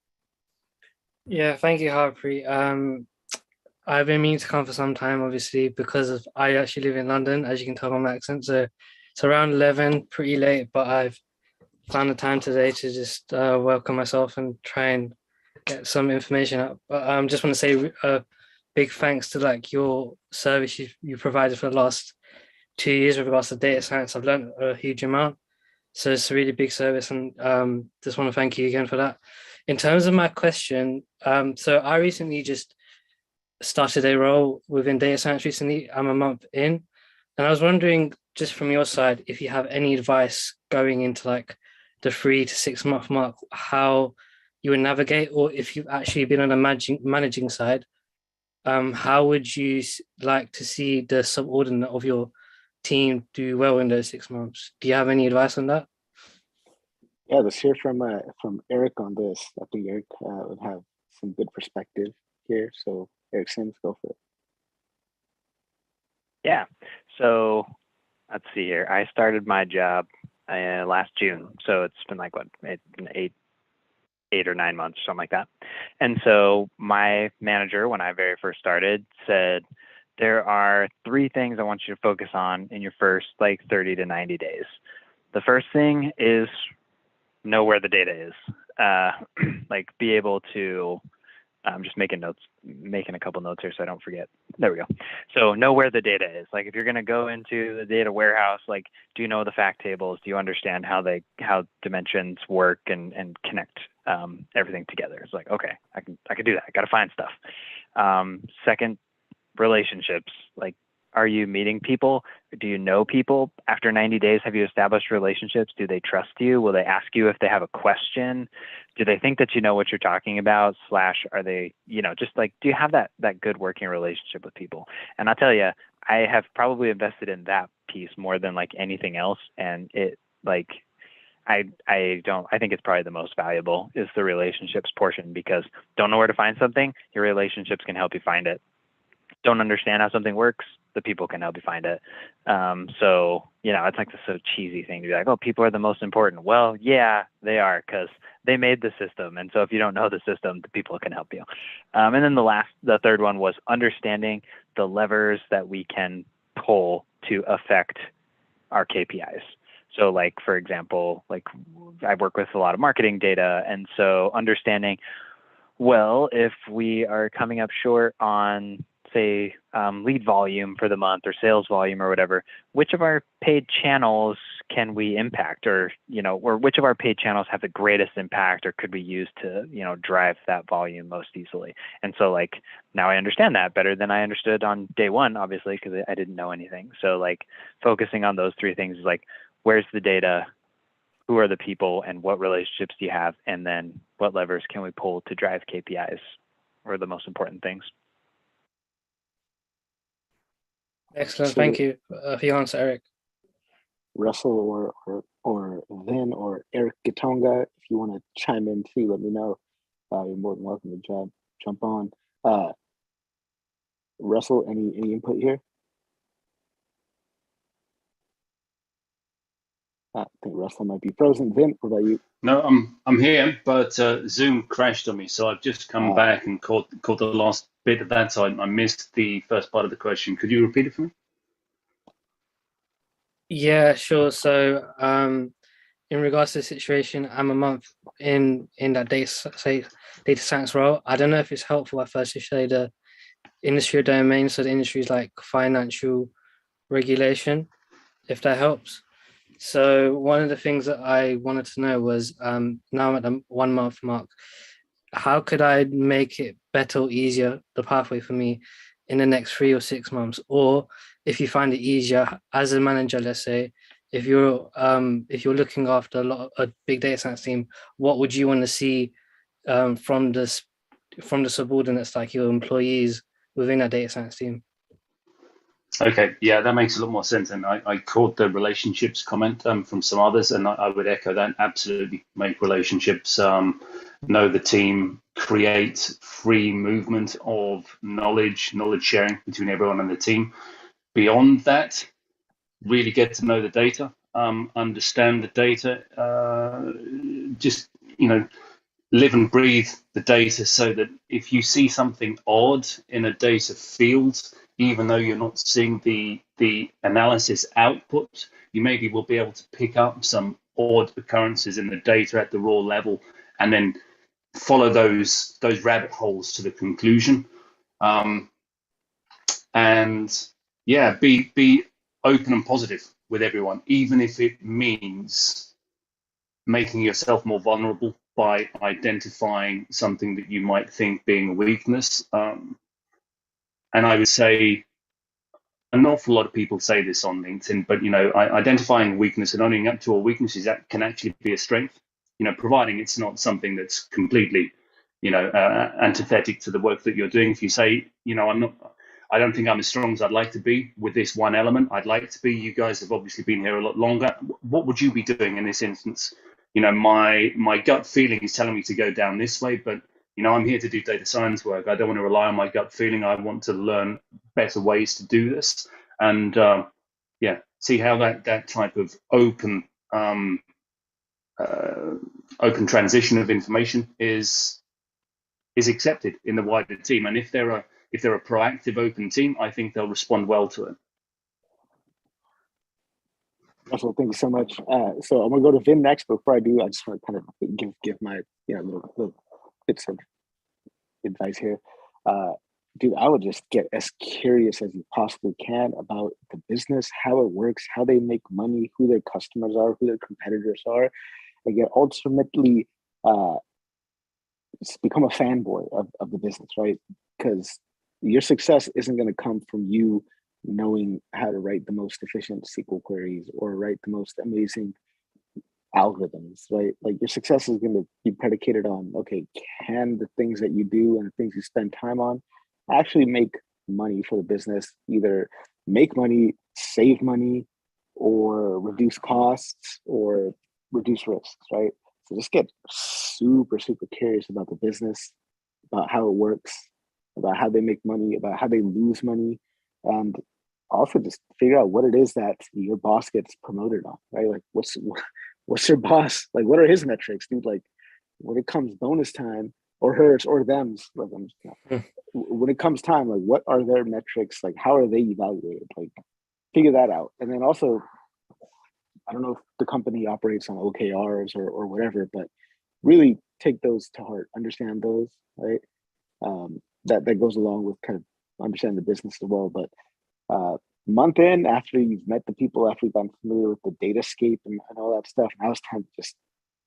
Yeah, thank you, Harpreet. I've been meaning to come for some time, obviously, because I actually live in London, as you can tell from my accent. So it's around 11, pretty late, but I've found the time today to just welcome myself and try and get some information up. But just want to say a big thanks to your service you provided for the last 2 years with regards to data science. I've learned a huge amount. So it's a really big service, and just want to thank you again for that. In terms of my question, so I recently just started a role within data science recently. I'm a month in, and I was wondering, just from your side, if you have any advice going into the 3 to 6 month mark, how you would navigate, or if you've actually been on the managing side, how would you like to see the subordinate of your team do well in those 6 months? Do you have any advice on that? Yeah, let's hear from Eric on this. I think Eric would have some good perspective here. So Eric Sims, go for it. Yeah. So let's see here. I started my job last June. So it's been eight or 9 months, something like that. And so my manager, when I very first started, said, there are 3 things I want you to focus on in your first 30 to 90 days. The first thing is know where the data is. Be able to, I'm just making a couple notes here so I don't forget. There we go. So know where the data is. If you're going to go into the data warehouse, do you know the fact tables? Do you understand how dimensions work and connect everything together? It's okay, I can do that. I got to find stuff. Second, relationships. Are you meeting people? Do you know people? After 90 days, have you established relationships? Do they trust you? Will they ask you if they have a question? Do they think that you know what you're talking about? / are they, do you have that good working relationship with people? And I'll tell you, I have probably invested in that piece more than anything else. And it I think it's probably the most valuable is the relationships portion, because don't know where to find something, your relationships can help you find it. Don't understand how something works, the people can help you find it. So, it's this so cheesy thing to be oh, people are the most important. Well, yeah, they are, because they made the system. And so if you don't know the system, the people can help you. And then the third one was understanding the levers that we can pull to affect our KPIs. So like, for example, like I work with a lot of marketing data. And so understanding, well, if we are coming up short on, say, lead volume for the month or sales volume or whatever, which of our paid channels can we impact, or, or which of our paid channels have the greatest impact, or could we use to, drive that volume most easily? And so like, now I understand that better than I understood on day one, obviously, because I didn't know anything. So like focusing on those three things is like, where's the data? Who are the people, and what relationships do you have? And then what levers can we pull to drive KPIs, or the most important things? Excellent. Thank you for your answer, Eric. Russell or Vin or Eric Gatonga, if you want to chime in too, let me know. You're more than welcome to jump on. Russell, any input here? I think Russell might be frozen. Vin, what about you? No, I'm here, but Zoom crashed on me, so I've just come back and caught the last bit of that. So I missed the first part of the question. Could you repeat it for me? Yeah, sure. So, in regards to the situation, I'm a month in that data science role. I don't know if it's helpful at first to say the industry domain. So the industry is like financial regulation, if that helps. So one of the things that I wanted to know was, now I'm at the 1 month mark, how could I make it better or easier, the pathway for me in the next 3 or 6 months? Or if you find it easier as a manager, let's say, if you're looking after a big data science team, what would you want to see from the subordinates, like your employees within a data science team? Okay, yeah, that makes a lot more sense. And I caught the relationships comment from some others, and I would echo that. Absolutely, make relationships, know the team, create free movement of knowledge sharing between everyone on the team. Beyond that, really get to know the data, understand the data, just, live and breathe the data, so that if you see something odd in a data field, even though you're not seeing the analysis output, you maybe will be able to pick up some odd occurrences in the data at the raw level, and then follow those rabbit holes to the conclusion. And yeah, be open and positive with everyone, even if it means making yourself more vulnerable by identifying something that you might think being a weakness. And I would say an awful lot of people say this on LinkedIn, but identifying weakness and owning up to a weakness that can actually be a strength. Providing it's not something that's completely, antithetic to the work that you're doing. If you say, I don't think I'm as strong as I'd like to be with this one element. I'd like to be. You guys have obviously been here a lot longer. What would you be doing in this instance? My gut feeling is telling me to go down this way, but I'm here to do data science work. I don't want to rely on my gut feeling. I want to learn better ways to do this, and see how that type of open transition of information is accepted in the wider team. And if they're a proactive, open team, I think they'll respond well to it. Russell, thank you so much. So I'm gonna go to Vin next. Before I do, I just want to kind of give my little bits of advice here. Dude, I would just get as curious as you possibly can about the business, how it works, how they make money, who their customers are, who their competitors are, and get ultimately become a fanboy of the business, right? Because your success isn't going to come from you knowing how to write the most efficient SQL queries or write the most amazing algorithms, right? Like your success is going to be predicated on, okay, can the things that you do and the things you spend time on actually make money for the business, either make money, save money, or reduce costs or reduce risks, right? So just get super, super curious about the business, about how it works, about how they make money, about how they lose money, and also just figure out what it is that your boss gets promoted on, right? Like what's your boss, like what are his metrics, dude? Like when it comes bonus time, or hers or them's, like, when it comes time, like, what are their metrics? Like, how are they evaluated? Like, figure that out. And then also, I don't know if the company operates on OKRs or whatever, but really take those to heart, understand those, right? That goes along with kind of understanding the business as well. But month in, after you've met the people, after you've gotten familiar with the datascape and all that stuff, now it's time to just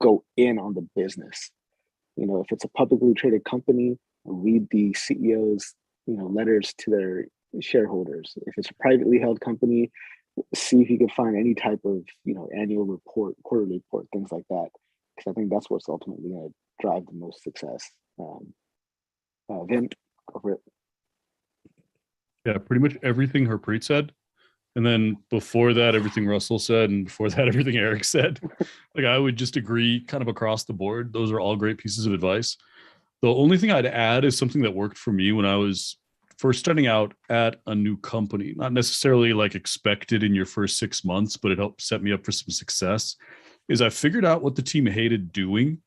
go in on the business. If it's a publicly traded company, read the CEO's letters to their shareholders. If it's a privately held company, see if you can find any type of annual report, quarterly report, things like that, because I think that's what's ultimately going to drive the most success. Vin, go for it. Yeah, pretty much everything Harpreet said. And then before that, everything Russell said, and before that, everything Eric said. Like, I would just agree kind of across the board. Those are all great pieces of advice. The only thing I'd add is something that worked for me when I was first starting out at a new company. Not necessarily like expected in your first 6 months, but it helped set me up for some success. Is I figured out what the team hated doing,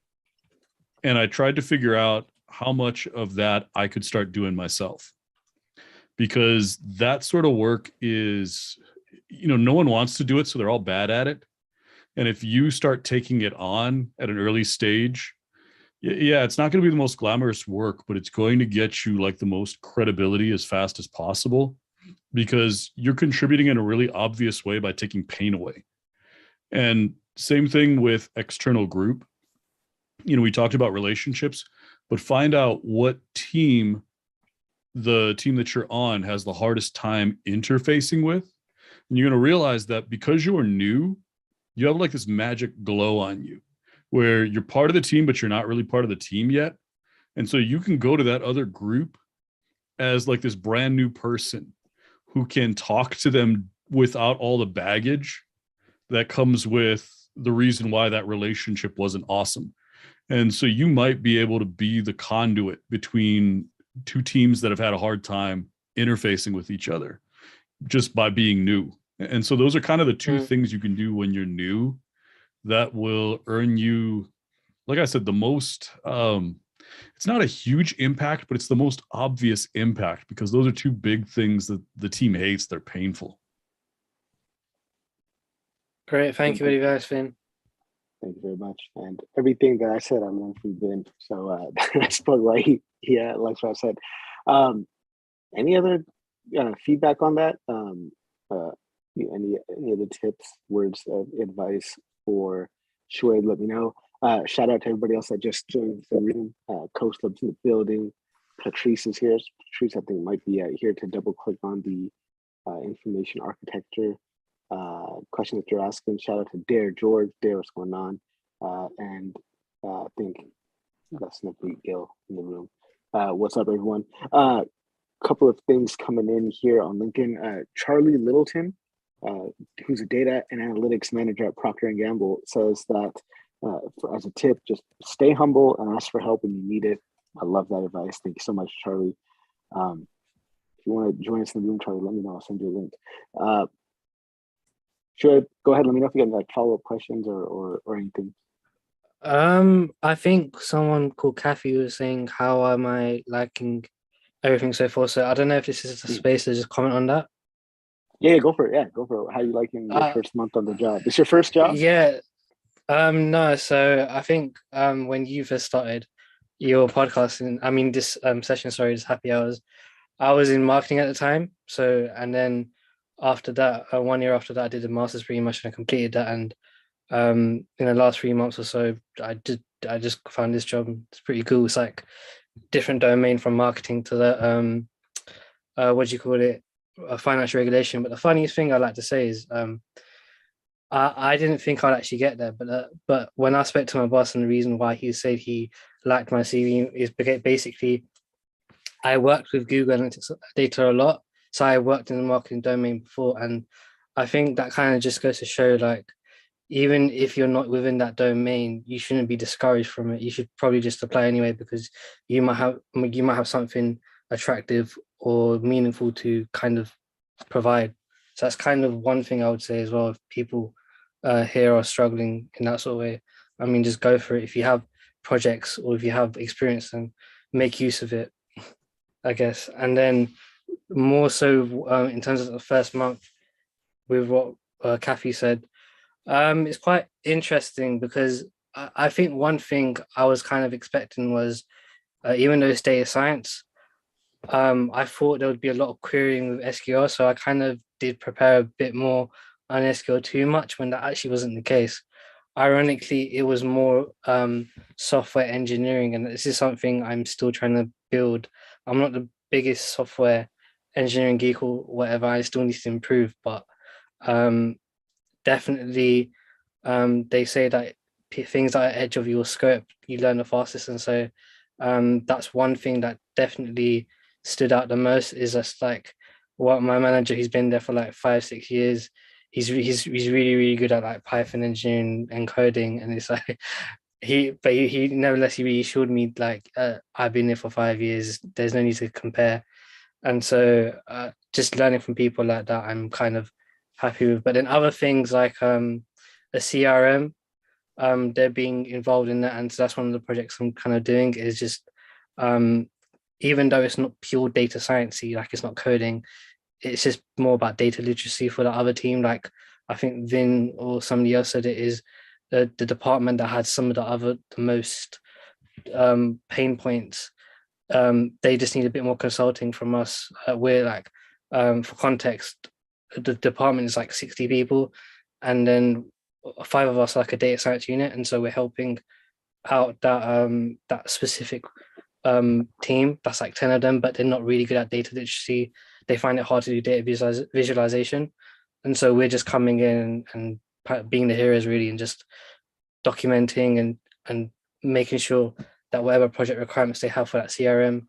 and I tried to figure out how much of that I could start doing myself. Because that sort of work is, no one wants to do it, so they're all bad at it. And if you start taking it on at an early stage, yeah, it's not going to be the most glamorous work, but it's going to get you like the most credibility as fast as possible, because you're contributing in a really obvious way by taking pain away. And same thing with external group. We talked about relationships, but find out what the team that you're on has the hardest time interfacing with. And you're going to realize that because you are new, you have like this magic glow on you where you're part of the team, but you're not really part of the team yet. And so you can go to that other group as like this brand new person who can talk to them without all the baggage that comes with the reason why that relationship wasn't awesome. And so you might be able to be the conduit between two teams that have had a hard time interfacing with each other just by being new. And so those are kind of the two things you can do when you're new that will earn you, like I said, the most, it's not a huge impact, but it's the most obvious impact, because those are two big things that the team hates. They're painful. Great. Thank you very much, Finn. Thank you very much. And everything that I said, I learned from Ben. So that's probably why he likes what I said. Any other feedback on that? Any other tips, words of advice for Shuaib? Let me know. Shout out to everybody else that just joined the room. Coast Club's in the building. Patrice is here. Patrice, I think, might be here to double click on the information architecture question that you're asking. Shout out to Dare George. Dare, what's going on? And I think that's Snippy Gill in the room. What's up, everyone? Couple of things coming in here on LinkedIn. Charlie Littleton, who's a data and analytics manager at Procter & Gamble, says that as a tip, just stay humble and ask for help when you need it. I love that advice. Thank you so much, Charlie. If you want to join us in the room, Charlie, let me know. I'll send you a link. Go ahead. Let me know if you got like follow-up questions or anything. I think someone called Kathy was saying, how am I liking everything so far? So I don't know if this is the space to just comment on that. Yeah, go for it. Yeah, go for it. How you liking your first month on the job? It's your first job? Yeah. No, so I think when you first started your podcasting, I mean this session, sorry, this happy hours, I was in marketing at the time. So, and then after that, 1 year after that, I did a master's pretty much, and I completed that. And in the last 3 months or so, I just found this job. It's pretty cool. It's like different domain from marketing to the what do you call it, financial regulation. But the funniest thing I like to say is I didn't think I'd actually get there, but when I spoke to my boss, and the reason why he said he liked my CV is because basically I worked with Google Analytics data a lot. So I worked in the marketing domain before, and I think that kind of just goes to show, like, even if you're not within that domain, you shouldn't be discouraged from it. You should probably just apply anyway, because you might have something attractive or meaningful to kind of provide. So that's kind of one thing I would say as well. If people here are struggling in that sort of way, I mean, just go for it. If you have projects, or if you have experience, then make use of it, I guess. And then more so in terms of the first month, with what Kpis said, it's quite interesting because I think one thing I was kind of expecting was, even though it's data science, I thought there would be a lot of querying with SQL, so I kind of did prepare a bit more on SQL too much when that actually wasn't the case. Ironically, it was more software engineering, and this is something I'm still trying to build. I'm not the biggest software engineering geek or whatever. I still need to improve, but definitely, they say that things that are edge of your scope, you learn the fastest, and so that's one thing that definitely stood out the most. Is just like what my manager, he's been there for like 5-6 years. He's really good at like Python engineering and coding, and it's like he nevertheless he reassured me like, I've been there for 5 years. There's no need to compare, and so just learning from people like that, I'm kind of happy with. But then other things like a CRM, they're being involved in that, and so that's one of the projects I'm kind of doing. Is just even though it's not pure data sciencey, like it's not coding, it's just more about data literacy for the other team. Like I think Vin or somebody else said it is the department that had some of the most pain points. They just need a bit more consulting from us. We're like, for context, the department is like 60 people, and then 5 of us are like a data science unit, and so we're helping out that specific team. That's like 10 of them, but they're not really good at data literacy. They find it hard to do data visualization, and so we're just coming in and being the heroes really, and just documenting and making sure that whatever project requirements they have for that CRM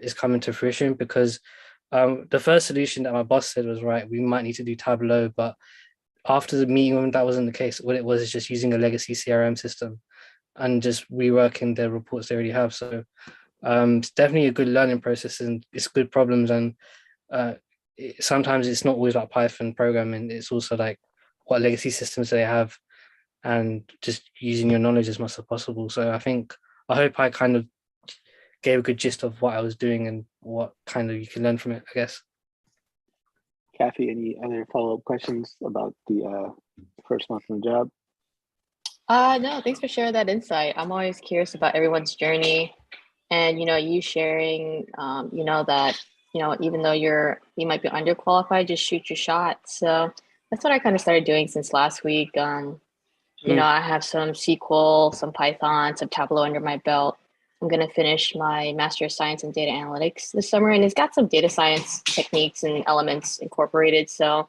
is coming to fruition. Because the first solution that my boss said was right, we might need to do Tableau, but after the meeting when that wasn't the case, what it was is just using a legacy CRM system and just reworking the reports they already have. So it's definitely a good learning process, and it's good problems. And sometimes it's not always about Python programming. It's also like what legacy systems they have, and just using your knowledge as much as possible. So I hope I kind of gave a good gist of what I was doing and what kind of you can learn from it, I guess. Kathy, any other follow-up questions about the first month on the job? No, thanks for sharing that insight. I'm always curious about everyone's journey, and you sharing, that even though you might be underqualified, just shoot your shot. So that's what I kind of started doing since last week. I have some SQL, some Python, some Tableau under my belt. I'm going to finish my Master of Science in Data Analytics this summer, and it's got some data science techniques and elements incorporated. So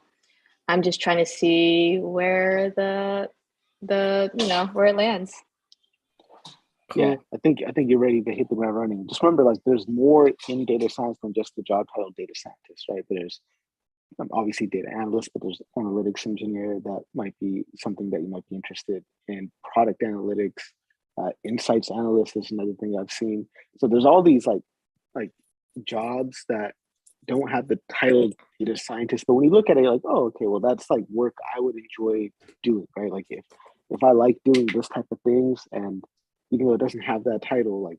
I'm just trying to see where where it lands. Cool. Yeah, I think you're ready to hit the ground running. Just remember, like, there's more in data science than just the job title data scientist, right? There's obviously data analyst, but there's analytics engineer. That might be something that you might be interested in. Product analytics, insights analyst is another thing I've seen. So there's all these like jobs that don't have the title data scientist, but when you look at it, you're like, oh, okay, well, that's like work I would enjoy doing, right? Like if I like doing this type of things, and even though it doesn't have that title, like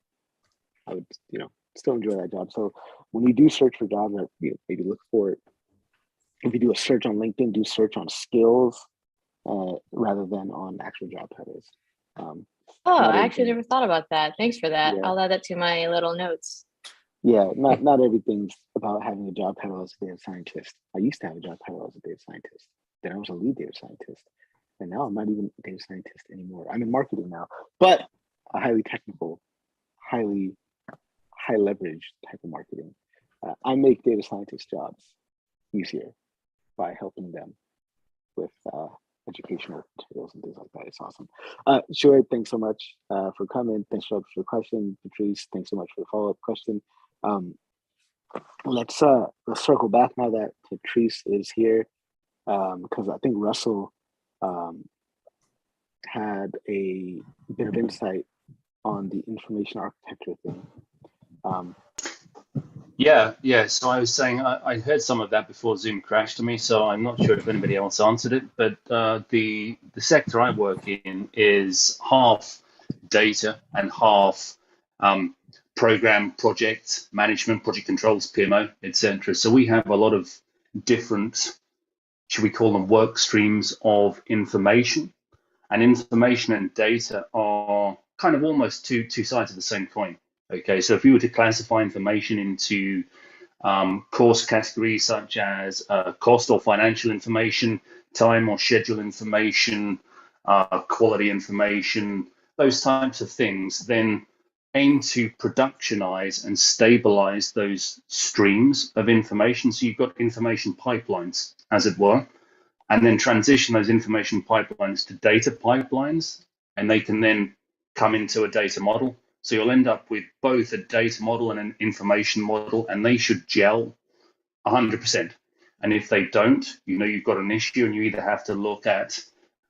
I would, still enjoy that job. So when you do search for jobs, or maybe look for it. If you do a search on LinkedIn, do search on skills rather than on actual job titles. I actually never thought about that. Thanks for that. Yeah. I'll add that to my little notes. Yeah, not everything's about having a job title as a data scientist. I used to have a job title as a data scientist. Then I was a lead data scientist. And now I'm not even a data scientist anymore. I'm in marketing now, but a highly technical, high leverage type of marketing. I make data scientist jobs easier by helping them with educational materials and things like that. It's awesome. Sure, thanks so much for coming. Thanks for the question. Patrice, thanks so much for the follow-up question. Let's circle back now that Patrice is here, because I think Russell had a bit of insight on the information architecture thing. Yeah. So I was saying I heard some of that before Zoom crashed on me, so I'm not sure if anybody else answered it. But the sector I work in is half data and half program, project management, project controls, PMO, etc. So we have a lot of different, should we call them, work streams of information. And information and data are kind of almost two sides of the same coin. Okay, so if we were to classify information into course categories such as cost or financial information, time or schedule information, quality information, those types of things, then aim to productionize and stabilize those streams of information. So you've got information pipelines, as it were, and then transition those information pipelines to data pipelines, and they can then come into a data model. So you'll end up with both a data model and an information model, and they should gel 100%. And if they don't, you know you've got an issue, and you either have to look at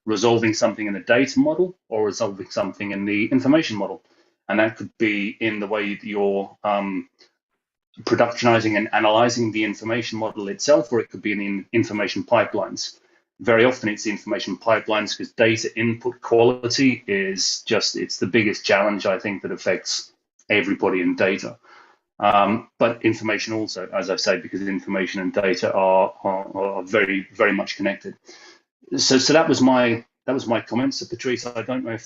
resolving something in the data model or resolving something in the information model. And that could be in the way that you're productionizing and analyzing the information model itself, or it could be in the information pipelines. Very often it's the information pipelines, because data input quality is just, it's the biggest challenge, I think, that affects everybody in data. But information also, as I say, because information and data are very, very much connected. So that was my comment. So Patrice, I don't know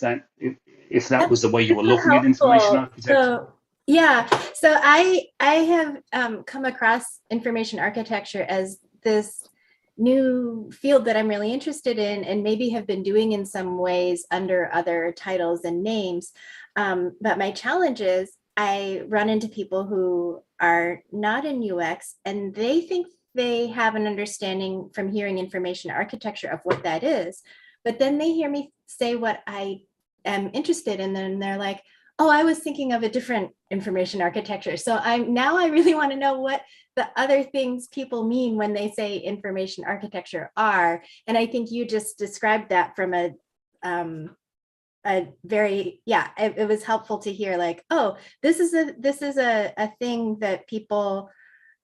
if that was the way you were looking at information architecture. So I have come across information architecture as this new field that I'm really interested in, and maybe have been doing in some ways under other titles and names. But my challenge is I run into people who are not in UX, and they think they have an understanding from hearing information architecture of what that is. But then they hear me say what I am interested in, and then they're like, oh, I was thinking of a different information architecture. So I really want to know what the other things people mean when they say information architecture are. And I think you just described that from a very, it was helpful to hear, like, oh, this is a thing that people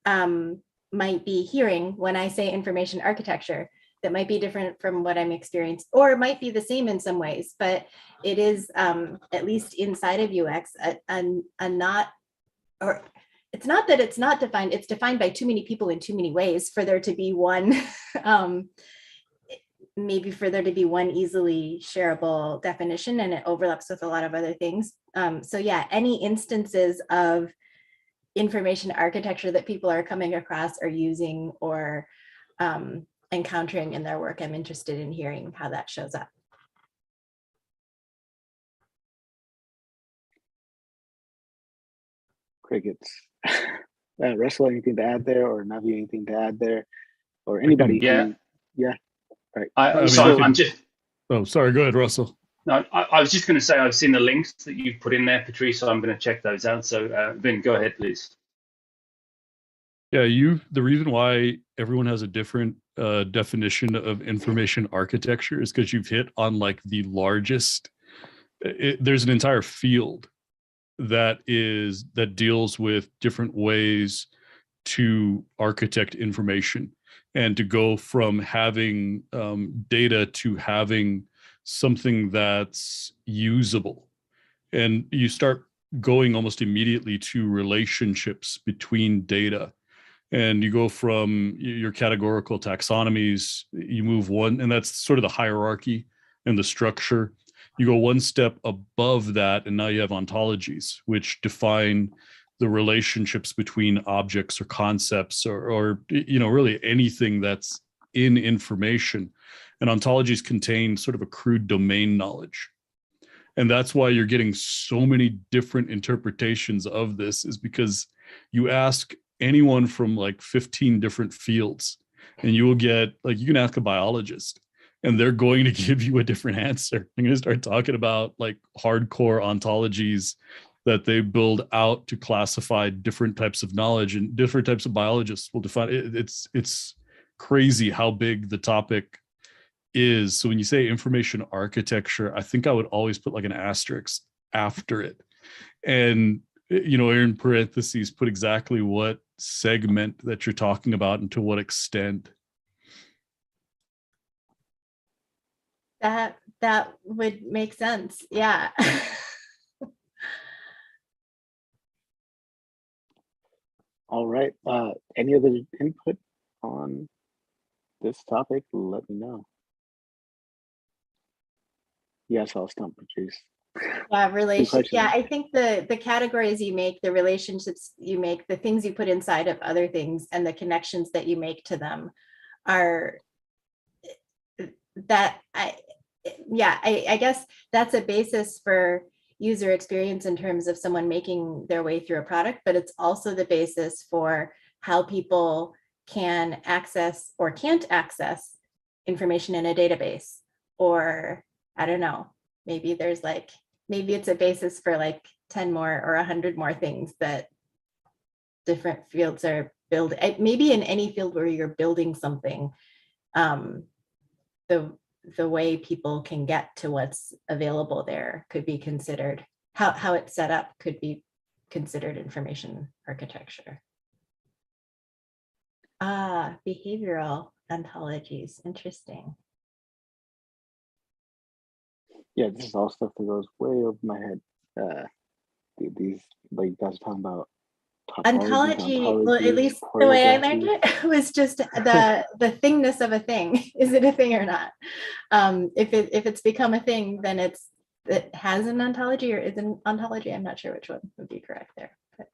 might be hearing when I say information architecture, that might be different from what I'm experienced, or it might be the same in some ways, but it is, at least inside of UX, a not, or it's not that it's not defined, it's defined by too many people in too many ways for there to be one, maybe for there to be one easily shareable definition, and it overlaps with a lot of other things. So yeah, any instances of information architecture that people are coming across or using or encountering in their work, I'm interested in hearing how that shows up. Crickets. Russell, anything to add there, or Navi, anything to add there, or anybody? Yeah. Right. I'm just. Oh, sorry. Go ahead, Russell. No, I was just going to say, I've seen the links that you've put in there, Patrice, so I'm going to check those out. So Vin, go ahead, please. Yeah, the reason why everyone has a different definition of information architecture is because you've hit on like the largest. There's an entire field that deals with different ways to architect information, and to go from having data to having something that's usable. And you start going almost immediately to relationships between data. And you go from your categorical taxonomies, you move one, and that's sort of the hierarchy and the structure. You go one step above that, and now you have ontologies, which define the relationships between objects or concepts, or really anything that's in information. And ontologies contain sort of accrued domain knowledge. And that's why you're getting so many different interpretations of this, is because you ask anyone from like 15 different fields, and you will get, like, you can ask a biologist and they're going to give you a different answer. They're going to start talking about like hardcore ontologies that they build out to classify different types of knowledge, and different types of biologists will define it. It's crazy how big the topic is. So when you say information architecture, I think I would always put like an asterisk after it, and in parentheses, put exactly what segment that you're talking about and to what extent. That that would make sense. Yeah. All right. Any other input on this topic? Let me know. Yes, I'll stump Patrice. Yeah, relation. Yeah, questions. I think the categories you make, the relationships you make, the things you put inside of other things, and the connections that you make to them are that I guess that's a basis for user experience in terms of someone making their way through a product, but it's also the basis for how people can access or can't access information in a database. Or I don't know, maybe there's like, maybe it's a basis for like 10 more or 100 more things that different fields are building. Maybe in any field where you're building something, the way people can get to what's available there could be considered, how it's set up could be considered information architecture. Behavioral ontologies, interesting. Yeah, this is all stuff that goes way over my head. These, like you guys are talking about Ontology, well, at ontologies, least the way I learned choreography. it was just the thingness of a thing. Is it a thing or not? If it's become a thing, then it has an ontology or is an ontology. I'm not sure which one would be correct there. But,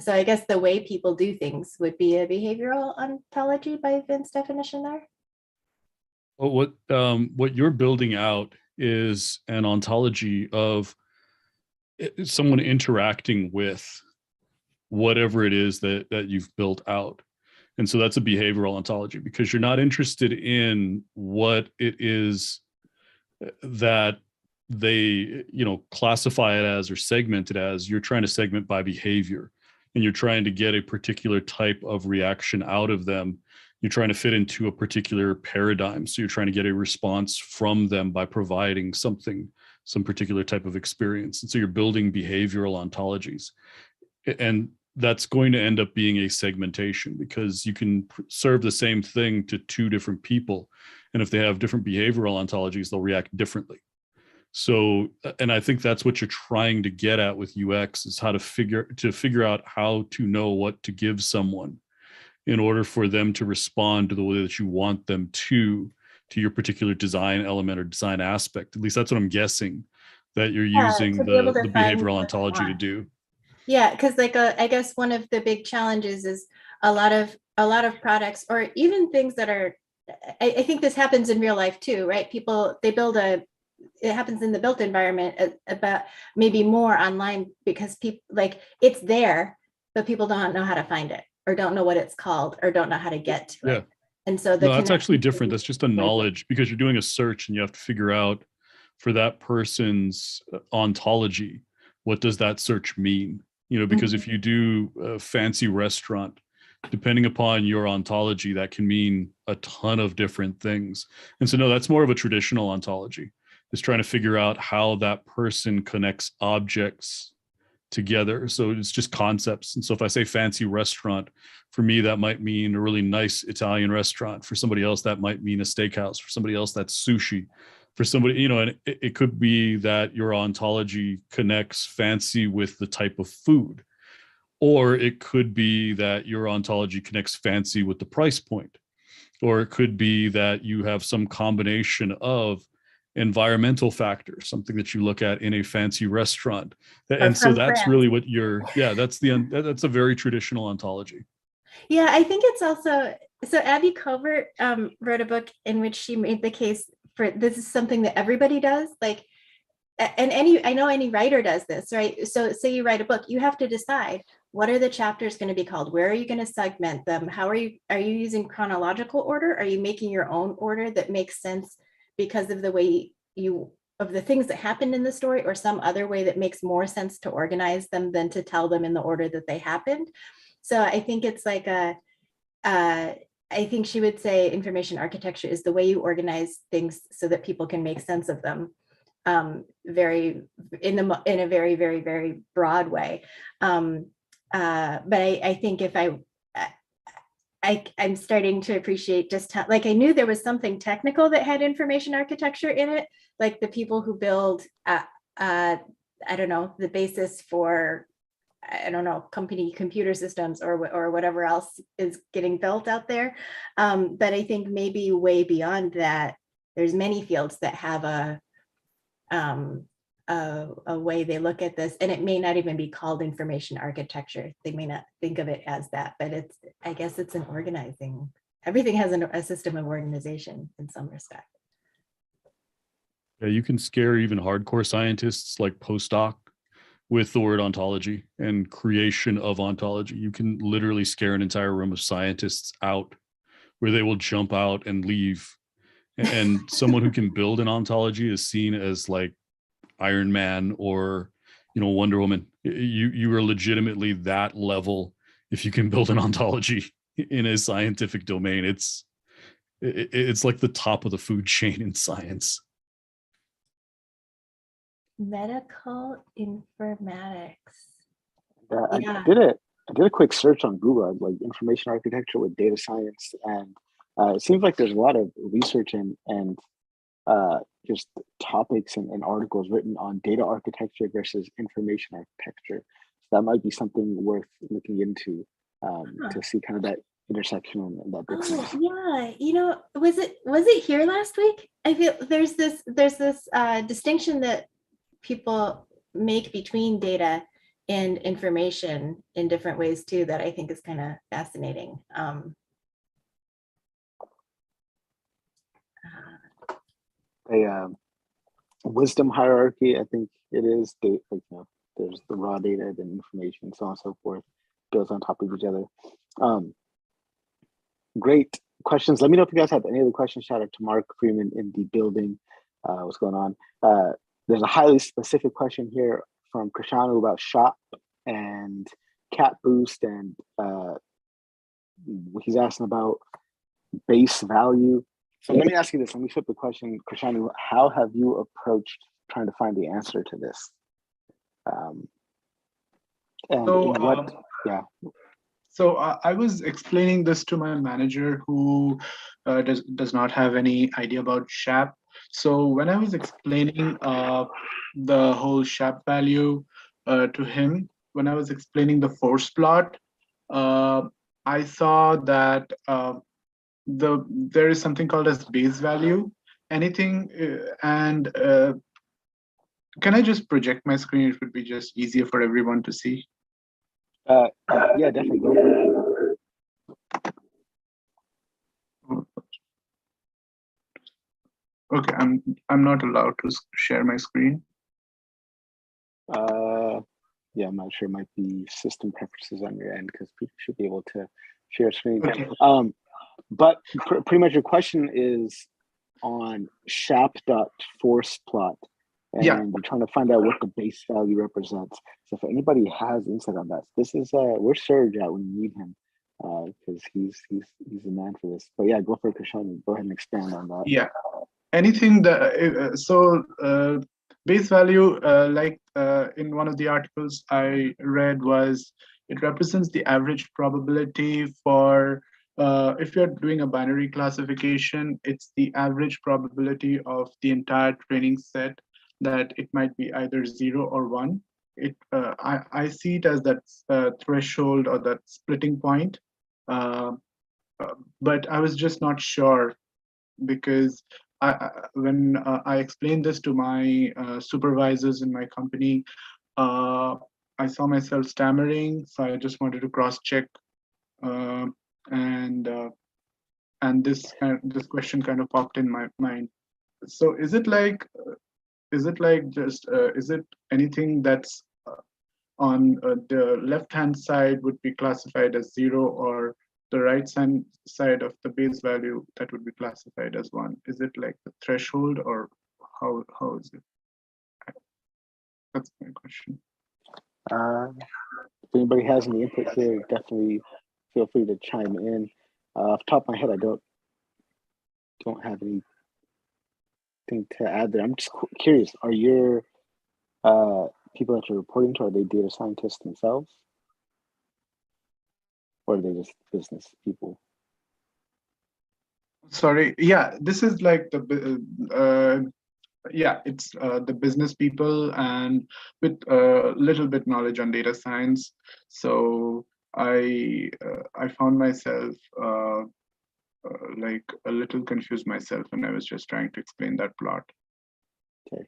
so I guess the way people do things would be a behavioral ontology by Vince's definition there. Well, what you're building out is an ontology of someone interacting with whatever it is that you've built out. And so that's a behavioral ontology, because you're not interested in what it is that they, classify it as or segment it as. You're trying to segment by behavior, and you're trying to get a particular type of reaction out of them. You're trying to fit into a particular paradigm. So you're trying to get a response from them by providing some particular type of experience. And so you're building behavioral ontologies. And that's going to end up being a segmentation, because you can serve the same thing to two different people. And if they have different behavioral ontologies, they'll react differently. So, and I think that's what you're trying to get at with UX, is how to figure out how to know what to give someone in order for them to respond to the way that you want them to your particular design element or design aspect. At least that's what I'm guessing that you're using to be able the to find behavioral what they ontology to want. do. Yeah, because like I guess one of the big challenges is a lot of products, or even things that are, I think this happens in real life too, right? People, they build it happens in the built environment about maybe more online, because people, like, it's there, but people don't know how to find it, or don't know what it's called, or don't know how to get to it. And so no, that's actually different. That's just a knowledge, because you're doing a search and you have to figure out for that person's ontology, what does that search mean? Because if you do a fancy restaurant, depending upon your ontology, that can mean a ton of different things. And so, no, that's more of a traditional ontology, is trying to figure out how that person connects objects together. So it's just concepts. And so if I say fancy restaurant, for me, that might mean a really nice Italian restaurant. For somebody else, that might mean a steakhouse. For somebody else, that's sushi. For somebody, and it could be that your ontology connects fancy with the type of food, or it could be that your ontology connects fancy with the price point, or it could be that you have some combination of environmental factors, something that you look at in a fancy restaurant. And so that's really what that's a very traditional ontology. Yeah, I think it's also, so Abby Covert wrote a book in which she made the case for, this is something that everybody does, like, and I know any writer does this, right? So say you write a book, you have to decide, what are the chapters going to be called? Where are you going to segment them? Are you using chronological order? Are you making your own order that makes sense because of the way of the things that happened in the story, or some other way that makes more sense to organize them than to tell them in the order that they happened? So I think it's like I think she would say information architecture is the way you organize things so that people can make sense of them, in a very, very, very broad way. But I think I'm starting to appreciate just how, like, I knew there was something technical that had information architecture in it, like the people who build, I don't know, the basis for, I don't know, company computer systems or whatever else is getting built out there. But I think maybe way beyond that, there's many fields that have a way they look at this, and it may not even be called information architecture. They may not think of it as that, but it's, I guess it's an organizing, everything has a system of organization in some respect. Yeah, you can scare even hardcore scientists like postdoc with the word ontology and creation of ontology. You can literally scare an entire room of scientists out where they will jump out and leave. And someone who can build an ontology is seen as like Iron Man or, Wonder Woman. You are legitimately that level if you can build an ontology in a scientific domain. It's like the top of the food chain in science. Medical informatics. I did a quick search on Google, like information architecture with data science, and it seems like there's a lot of research and just topics and articles written on data architecture versus information architecture. So that might be something worth looking into to see kind of that intersection and that difference. Oh yeah, was it here last week? I feel there's this distinction that people make between data and information in different ways too, that I think is kind of fascinating. A wisdom hierarchy, I think it is. There's the raw data, then information, so on and so forth, builds on top of each other. Great questions. Let me know if you guys have any other questions. Shout out to Mark Freeman in the building. What's going on? There's a highly specific question here from Krishanu about shop and cat boost, and he's asking about base value. So let me ask you this. Let me flip the question, Krishanu. How have you approached trying to find the answer to this? So I was explaining this to my manager who does not have any idea about SHAP. So when I was explaining the whole SHAP value to him, when I was explaining the force plot, I saw that there is something called as base value. Anything and can I just project my screen? It would be just easier for everyone to see. Yeah, definitely go for it. Okay, I'm not allowed to share my screen. Yeah, I'm not sure. It might be system preferences on your end because people should be able to share screen. Okay. But pretty much your question is on shap.forceplot, and Yeah. you're trying to find out what the base value represents. So if anybody has insight on that, this is where's Serge at when you need him, because he's the man for this. But yeah, go for it, Krishnan. Go ahead and expand on that. Yeah. Anything that base value, like in one of the articles I read, was it represents the average probability for if you're doing a binary classification, it's the average probability of the entire training set that it might be either 0 or 1. I see it as that threshold or that splitting point, but I was just not sure because when I explained this to my supervisors in my company, I saw myself stammering, so I just wanted to cross-check, and this question kind of popped in my mind. So is it anything that's on the left-hand side would be classified as 0, or the right-hand side of the base value that would be classified as 1? Is it like the threshold, or how is it? That's my question. If anybody has any input here, definitely feel free to chime in. Off the top of my head, I don't have anything to add there. I'm just curious, are your people that you're reporting to, are they data scientists themselves? Or are they just business people? Sorry. Yeah, this is like it's the business people and with a little bit knowledge on data science. So I found myself like a little confused myself when I was just trying to explain that plot. Okay.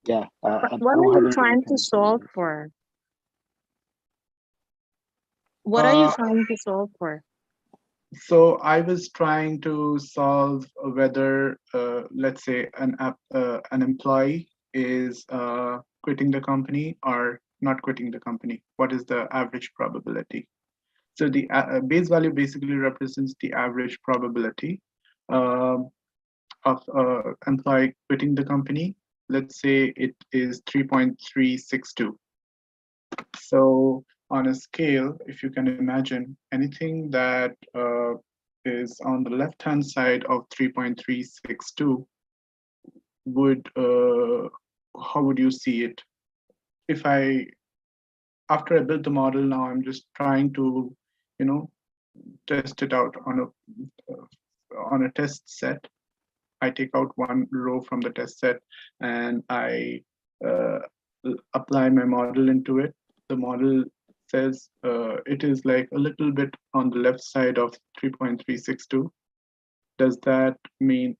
Yeah. I What don't are have you any trying to solve for? What are you trying to solve for? So I was trying to solve whether, let's say, an employee is quitting the company or not quitting the company. What is the average probability? So the base value basically represents the average probability um, of employee quitting the company. Let's say it is 3.362. So on a scale, if you can imagine, anything that is on the left-hand side of 3.362 would, how would you see it? If after I built the model, now I'm just trying to, test it out on a test set. I take out one row from the test set and I apply my model into it. The model says it is like a little bit on the left side of 3.362. Does that mean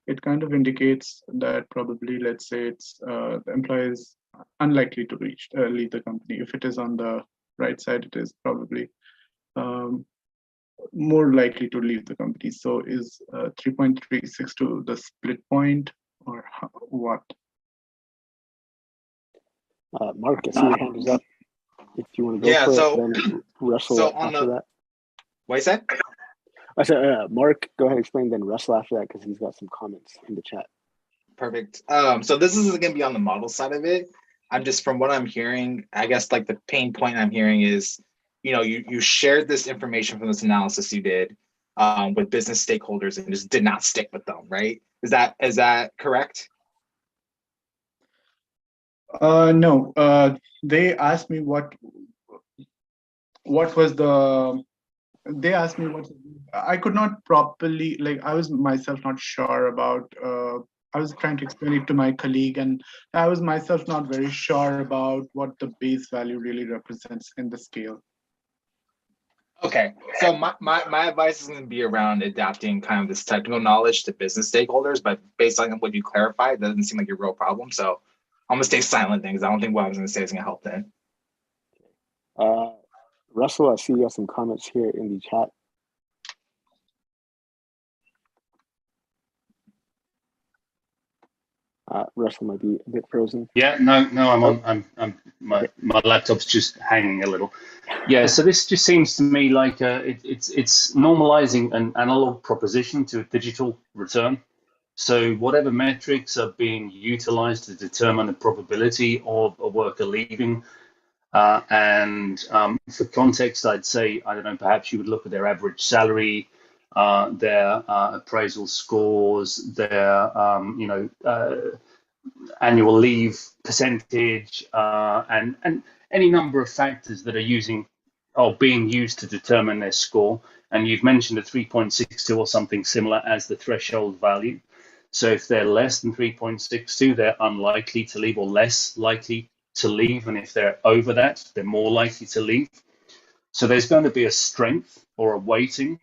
it kind of indicates that probably, let's say it's the employee is unlikely to leave the company. If it is on the right side, it is probably more likely to leave the company. So is 3.362 the split point or what? Mark, I see your hand is up. If you want to go for it, then Russell after that. What you said? I said, Mark, go ahead and explain, then Russell after that, because he's got some comments in the chat. Perfect. So this is going to be on the model side of it. I'm just, from what I'm hearing, I guess like the pain point I'm hearing is, you shared this information from this analysis you did with business stakeholders and just did not stick with them, right? Is that correct? No. They asked me what was the. They asked me what I could not properly, like I was myself not sure about. I was trying to explain it to my colleague, and I was myself not very sure about what the base value really represents in the scale. Okay, so my advice is going to be around adapting kind of this technical knowledge to business stakeholders, but based on what you clarified, that doesn't seem like a real problem. So I'm going to stay silent then, because I don't think what I was going to say is going to help then. Russell, I see you have some comments here in the chat. Russell might be a bit frozen. Yeah, no, I'm on. My laptop's just hanging a little. Yeah, so this just seems to me like it's normalizing an analog proposition to a digital return. So whatever metrics are being utilized to determine the probability of a worker leaving, and for context, I'd say, I don't know, perhaps you would look at their average salary, their appraisal scores, their annual leave percentage, and any number of factors that are being used to determine their score. And you've mentioned a 3.62 or something similar as the threshold value. So if they're less than 3.62, they're unlikely to leave or less likely to leave. And if they're over that, they're more likely to leave. So there's going to be a strength or a weighting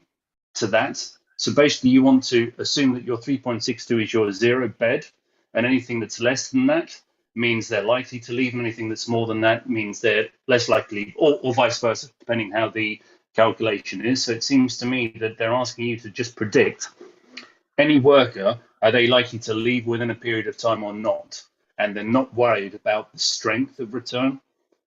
to that. So basically, you want to assume that your 3.62 is your zero bed, and anything that's less than that means they're likely to leave, and anything that's more than that means they're less likely, or vice versa, depending how the calculation is. So it seems to me that they're asking you to just predict any worker, are they likely to leave within a period of time or not? And they're not worried about the strength of return.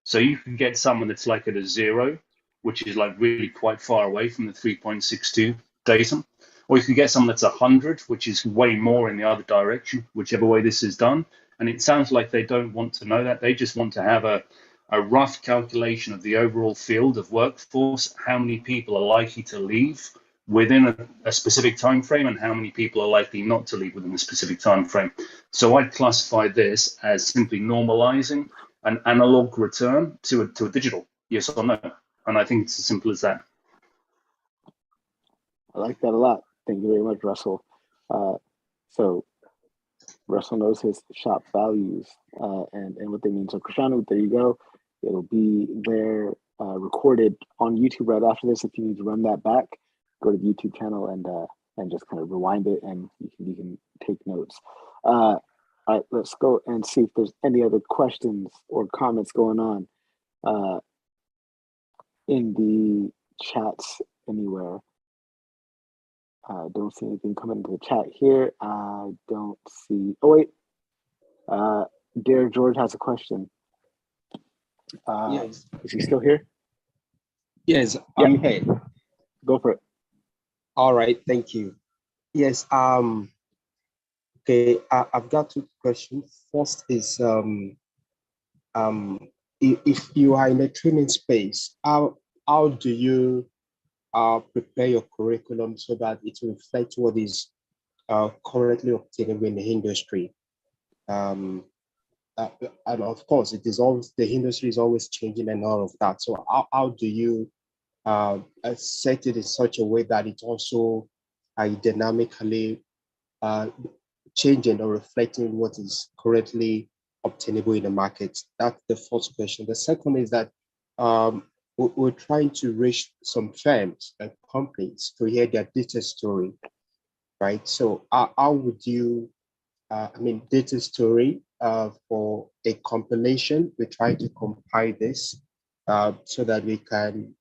So you can get someone that's like at a zero, which is like really quite far away from the 3.62 datum. Or you could get someone that's 100, which is way more in the other direction, whichever way this is done. And it sounds like they don't want to know that. They just want to have a rough calculation of the overall field of workforce, how many people are likely to leave within a specific time frame, and how many people are likely not to leave within a specific time frame. So I'd classify this as simply normalizing an analog return to a digital, yes or no. And I think it's as simple as that. I like that a lot. Thank you very much, Russell. So Russell knows his shop values and what they mean. So Krishanu, there you go. It'll be there recorded on YouTube right after this. If you need to run that back, go to the YouTube channel and just kind of rewind it, and you can take notes. All right, let's go and see if there's any other questions or comments going on in the chats anywhere. I don't see anything coming into the chat here. I don't see. Oh wait, Dare George has a question. Yes. Is he still here? Yes, Yeah. I'm here. Go for it. All right, thank you. Yes, okay, I've got two questions. First is if you are in a training space, how do you prepare your curriculum so that it will reflect what is currently obtainable in the industry? And of course, it is always, the industry is always changing and all of that. So how do you set it in such a way that it also dynamically changing or reflecting what is currently obtainable in the market? That's the first question. The second is that we're trying to reach some firms and companies to hear their data story, right? So how would you, data story for a compilation, we try to compile this so that we can,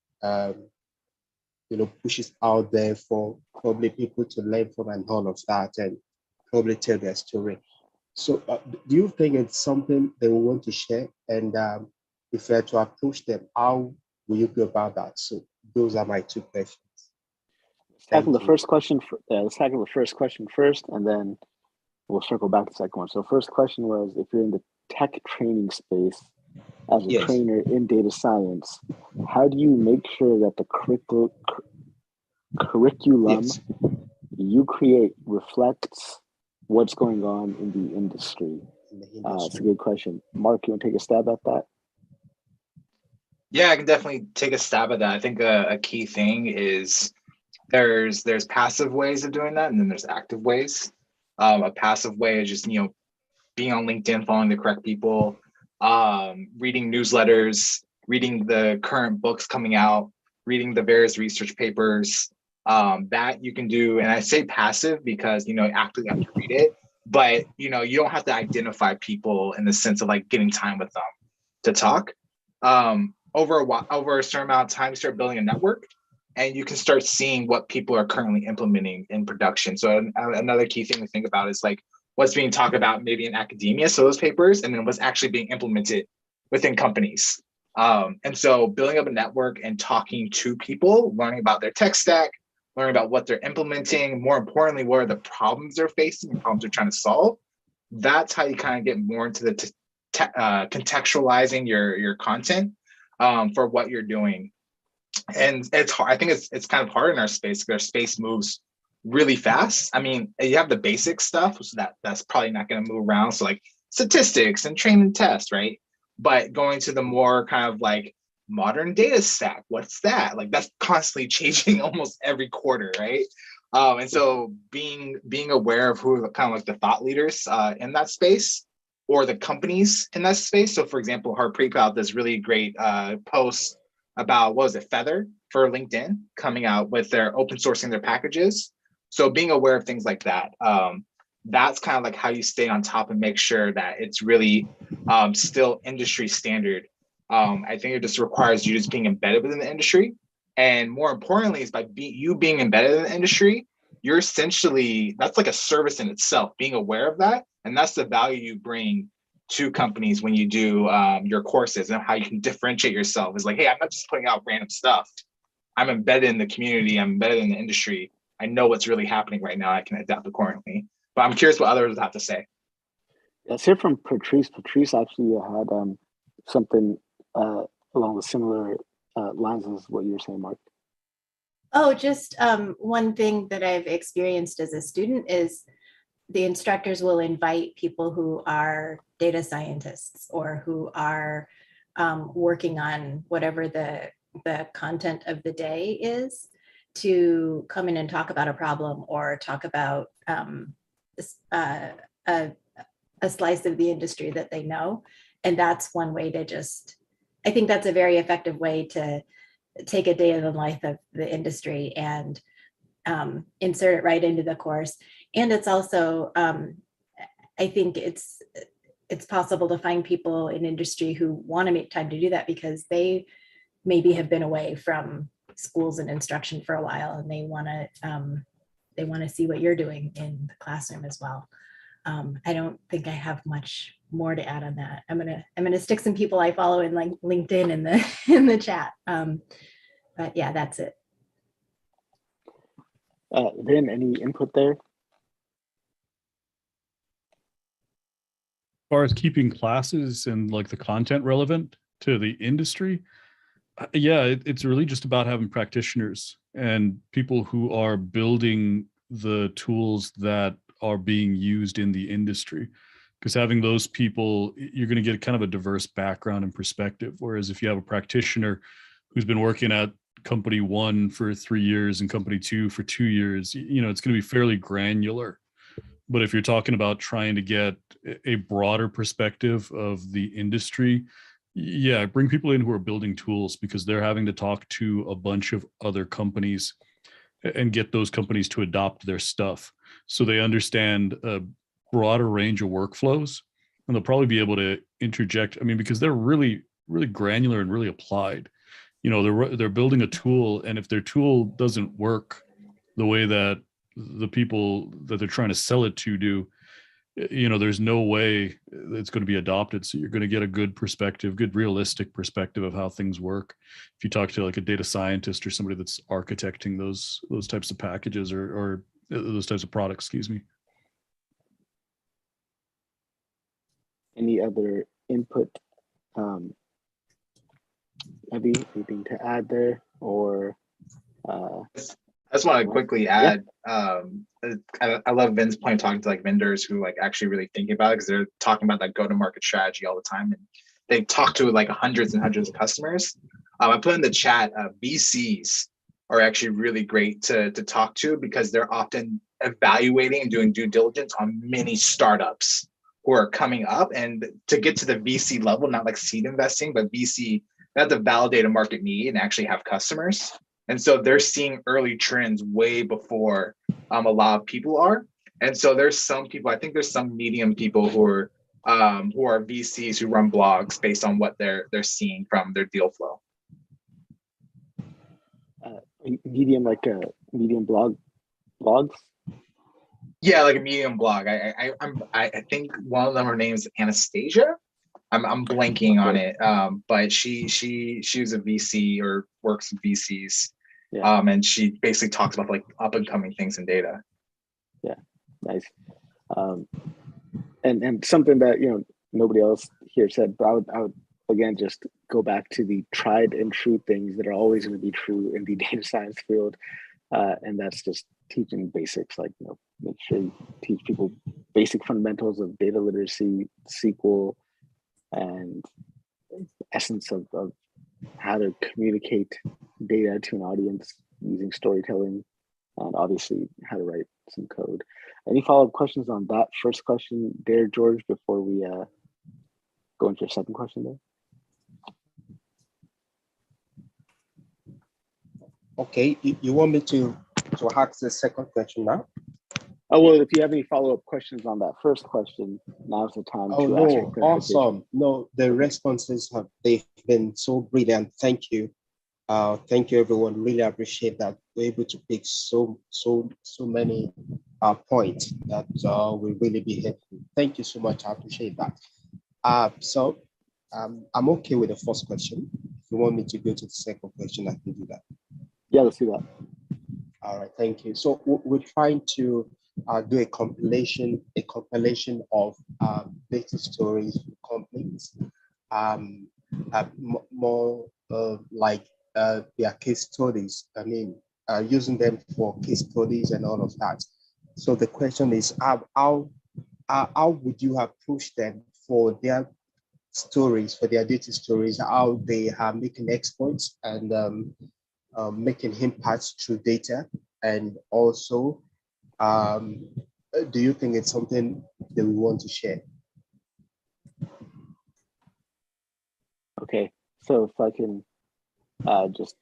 push it out there for probably people to learn from and all of that and probably tell their story. So do you think it's something they will want to share? And if you had to approach them, how will you go about that? So those are my two questions. Let's tackle the first question. Let's tackle the first question first, and then we'll circle back to the second one. So first question was, if you're in the tech training space as a trainer in data science, how do you make sure that the curriculum you create reflects what's going on in the industry? It's a good question. Mark, you want to take a stab at that? Yeah, I can definitely take a stab at that. I think a key thing is there's passive ways of doing that, and then there's active ways. A passive way is just being on LinkedIn, following the correct people, reading newsletters, reading the current books coming out, reading the various research papers. That you can do, and I say passive because you actually have to read it, but you don't have to identify people in the sense of like getting time with them to talk. Over a certain amount of time, you start building a network, and you can start seeing what people are currently implementing in production. So another key thing to think about is like what's being talked about maybe in academia, so those papers, and then what's actually being implemented within companies. And so building up a network and talking to people, learning about their tech stack, learning about what they're implementing, more importantly, what are the problems they're facing and problems they're trying to solve. That's how you kind of get more into the contextualizing your content for what you're doing. And it's hard. I think it's kind of hard in our space because our space moves really fast. I mean, you have the basic stuff, so that's probably not going to move around. So like statistics and train and test, right? But going to the more kind of like modern data stack, what's that? Like that's constantly changing almost every quarter, right? And so being aware of who are kind of like the thought leaders in that space or the companies in that space. So for example, Harpreet put out this really great post about, what was it, Feather for LinkedIn coming out with their open sourcing their packages. So being aware of things like that, that's kind of like how you stay on top and make sure that it's really still industry standard. I think it just requires you just being embedded within the industry. And more importantly is by you being embedded in the industry, you're essentially, that's like a service in itself, being aware of that. And that's the value you bring to companies when you do your courses, and how you can differentiate yourself is like, hey, I'm not just putting out random stuff. I'm embedded in the community. I'm embedded in the industry. I know what's really happening right now. I can adapt accordingly. But I'm curious what others have to say. Let's hear from Patrice. Patrice actually had something along the similar lines as what you were saying, Mark. Oh, just one thing that I've experienced as a student is the instructors will invite people who are data scientists or who are working on whatever the content of the day is. to come in and talk about a problem or talk about a slice of the industry that they know. And that's one way to just, I think that's a very effective way to take a day in the life of the industry and insert it right into the course. And it's also, I think it's possible to find people in industry who want to make time to do that because they maybe have been away from schools and instruction for a while, and they want to see what you're doing in the classroom as well. I don't think I have much more to add on that. I'm gonna stick some people I follow in like LinkedIn in the chat. But yeah, that's it. Vin, any input there? As far as keeping classes and like the content relevant to the industry, yeah, it's really just about having practitioners and people who are building the tools that are being used in the industry. Because having those people, you're going to get kind of a diverse background and perspective. Whereas if you have a practitioner who's been working at company 1 for 3 years and company 2 for 2 years, you know, it's going to be fairly granular. But if you're talking about trying to get a broader perspective of the industry, yeah, bring people in who are building tools because they're having to talk to a bunch of other companies and get those companies to adopt their stuff. So they understand a broader range of workflows, and they'll probably be able to interject. I mean, because they're really, really granular and really applied. You know, they're building a tool, and if their tool doesn't work the way that the people that they're trying to sell it to do, you know, there's no way it's going to be adopted. So you're going to get a good perspective, good realistic perspective of how things work. If you talk to like a data scientist or somebody that's architecting those types of packages or those types of products, excuse me. Any other input? Maybe anything to add there, or I just want to quickly add, I love Vin's point talking to like vendors who like actually really thinking about it because they're talking about that go-to-market strategy all the time, and they talk to like hundreds and hundreds of customers. I put in the chat, VCs are actually really great to talk to because they're often evaluating and doing due diligence on many startups who are coming up. And to get to the VC level, not like seed investing, but VC, they have to validate a market need and actually have customers. And so they're seeing early trends way before a lot of people are. And so there's some people, I think there's some medium people who are VCs who run blogs based on what they're seeing from their deal flow. Medium, like a Medium blogs? Yeah, like a Medium blog. I think one of them, her name's Anastasia. I'm blanking on it, but she was a VC or works with VCs, and she basically talks about like up and coming things in data. Yeah, nice. And something that, you know, nobody else here said, but I would again just go back to the tried and true things that are always going to be true in the data science field, and that's just teaching basics. Like, you know, make sure you teach people basic fundamentals of data literacy, SQL, and essence of how to communicate data to an audience using storytelling, and obviously how to write some code. Any follow-up questions on that first question there, George, before we go into your second question there? Okay, you want me to ask the second question now? Oh, well, if you have any follow-up questions on that first question, now's the time to ask your clarification. Awesome. No, the responses they've been so brilliant. Thank you. Thank you, everyone. Really appreciate that. We're able to pick so many points that will really be helpful. Thank you so much. I appreciate that. So I'm okay with the first question. If you want me to go to the second question, I can do that. Yeah, let's do that. All right, thank you. So we're trying to do a compilation of data stories for companies, more like their case studies. I mean, using them for case studies and all of that. So the question is, how would you approach them for their stories, for their data stories, how they are making exploits, and making impacts through data? And also, do you think it's something that we want to share? Okay, so if I can just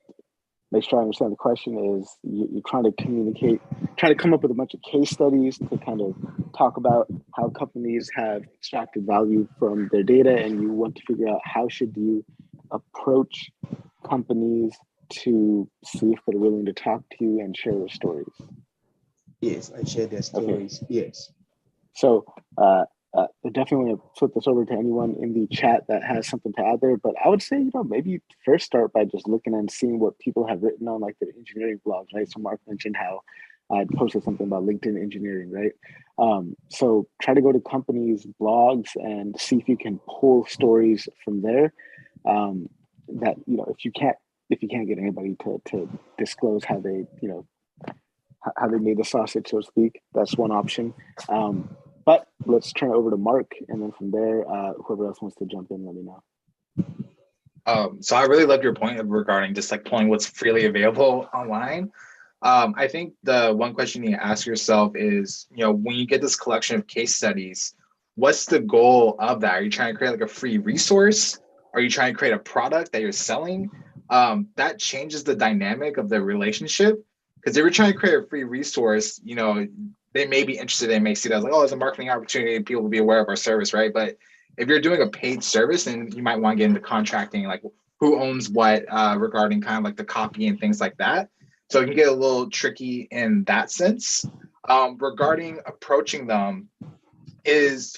make sure I understand the question is you're trying to communicate, trying to come up with a bunch of case studies to kind of talk about how companies have extracted value from their data, and you want to figure out how should you approach companies to see if they're willing to talk to you and share their stories. Yes, and share their stories. Okay. Yes. So I definitely want to flip this over to anyone in the chat that has something to add there. But I would say, maybe first start by just looking and seeing what people have written on like their engineering blogs, right? So Mark mentioned how I posted something about LinkedIn engineering, right? So try to go to companies' blogs and see if you can pull stories from there. That if you can't get anybody to disclose how they how they made the sausage, so to speak, that's one option. But let's turn it over to Mark, and then from there, whoever else wants to jump in, let me know. So I really loved your point regarding just like pulling what's freely available online. I think the one question you need to ask yourself is, when you get this collection of case studies, what's the goal of that? Are you trying to create like a free resource? Are you trying to create a product that you're selling? That changes the dynamic of the relationship. Because if you're trying to create a free resource, they may be interested. They may see that as like, oh, it's a marketing opportunity. People will be aware of our service, right? But if you're doing a paid service, then you might want to get into contracting, like who owns what regarding kind of like the copy and things like that. So it can get a little tricky in that sense. Regarding approaching them is,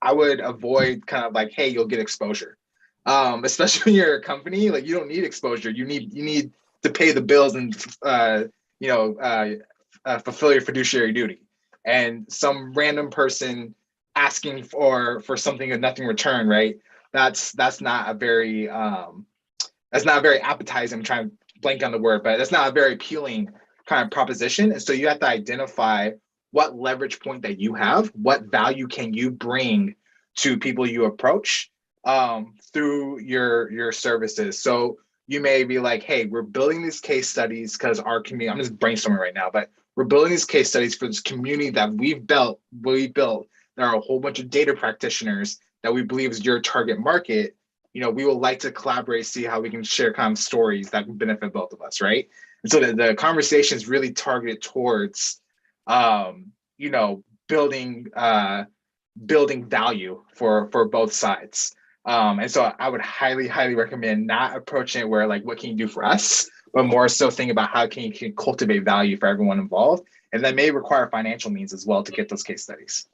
I would avoid kind of like, hey, you'll get exposure. Especially when you're a company, like you don't need exposure. You need to pay the bills and fulfill your fiduciary duty. And some random person asking for something and nothing in return, right? That's not a very appetizing. I'm trying to blank on the word, but that's not a very appealing kind of proposition. And so you have to identify what leverage point that you have, what value can you bring to people you approach through your services. So you may be like, hey, we're building these case studies because our community, I'm just brainstorming right now, but we're building these case studies for this community that we've built. There are a whole bunch of data practitioners that we believe is your target market. We would like to collaborate, see how we can share kind of stories that can benefit both of us, right? And so the conversation is really targeted towards, building value for both sides. And so I would highly, highly recommend not approaching it where like, what can you do for us, but more so think about how can you cultivate value for everyone involved. And that may require financial means as well to get those case studies.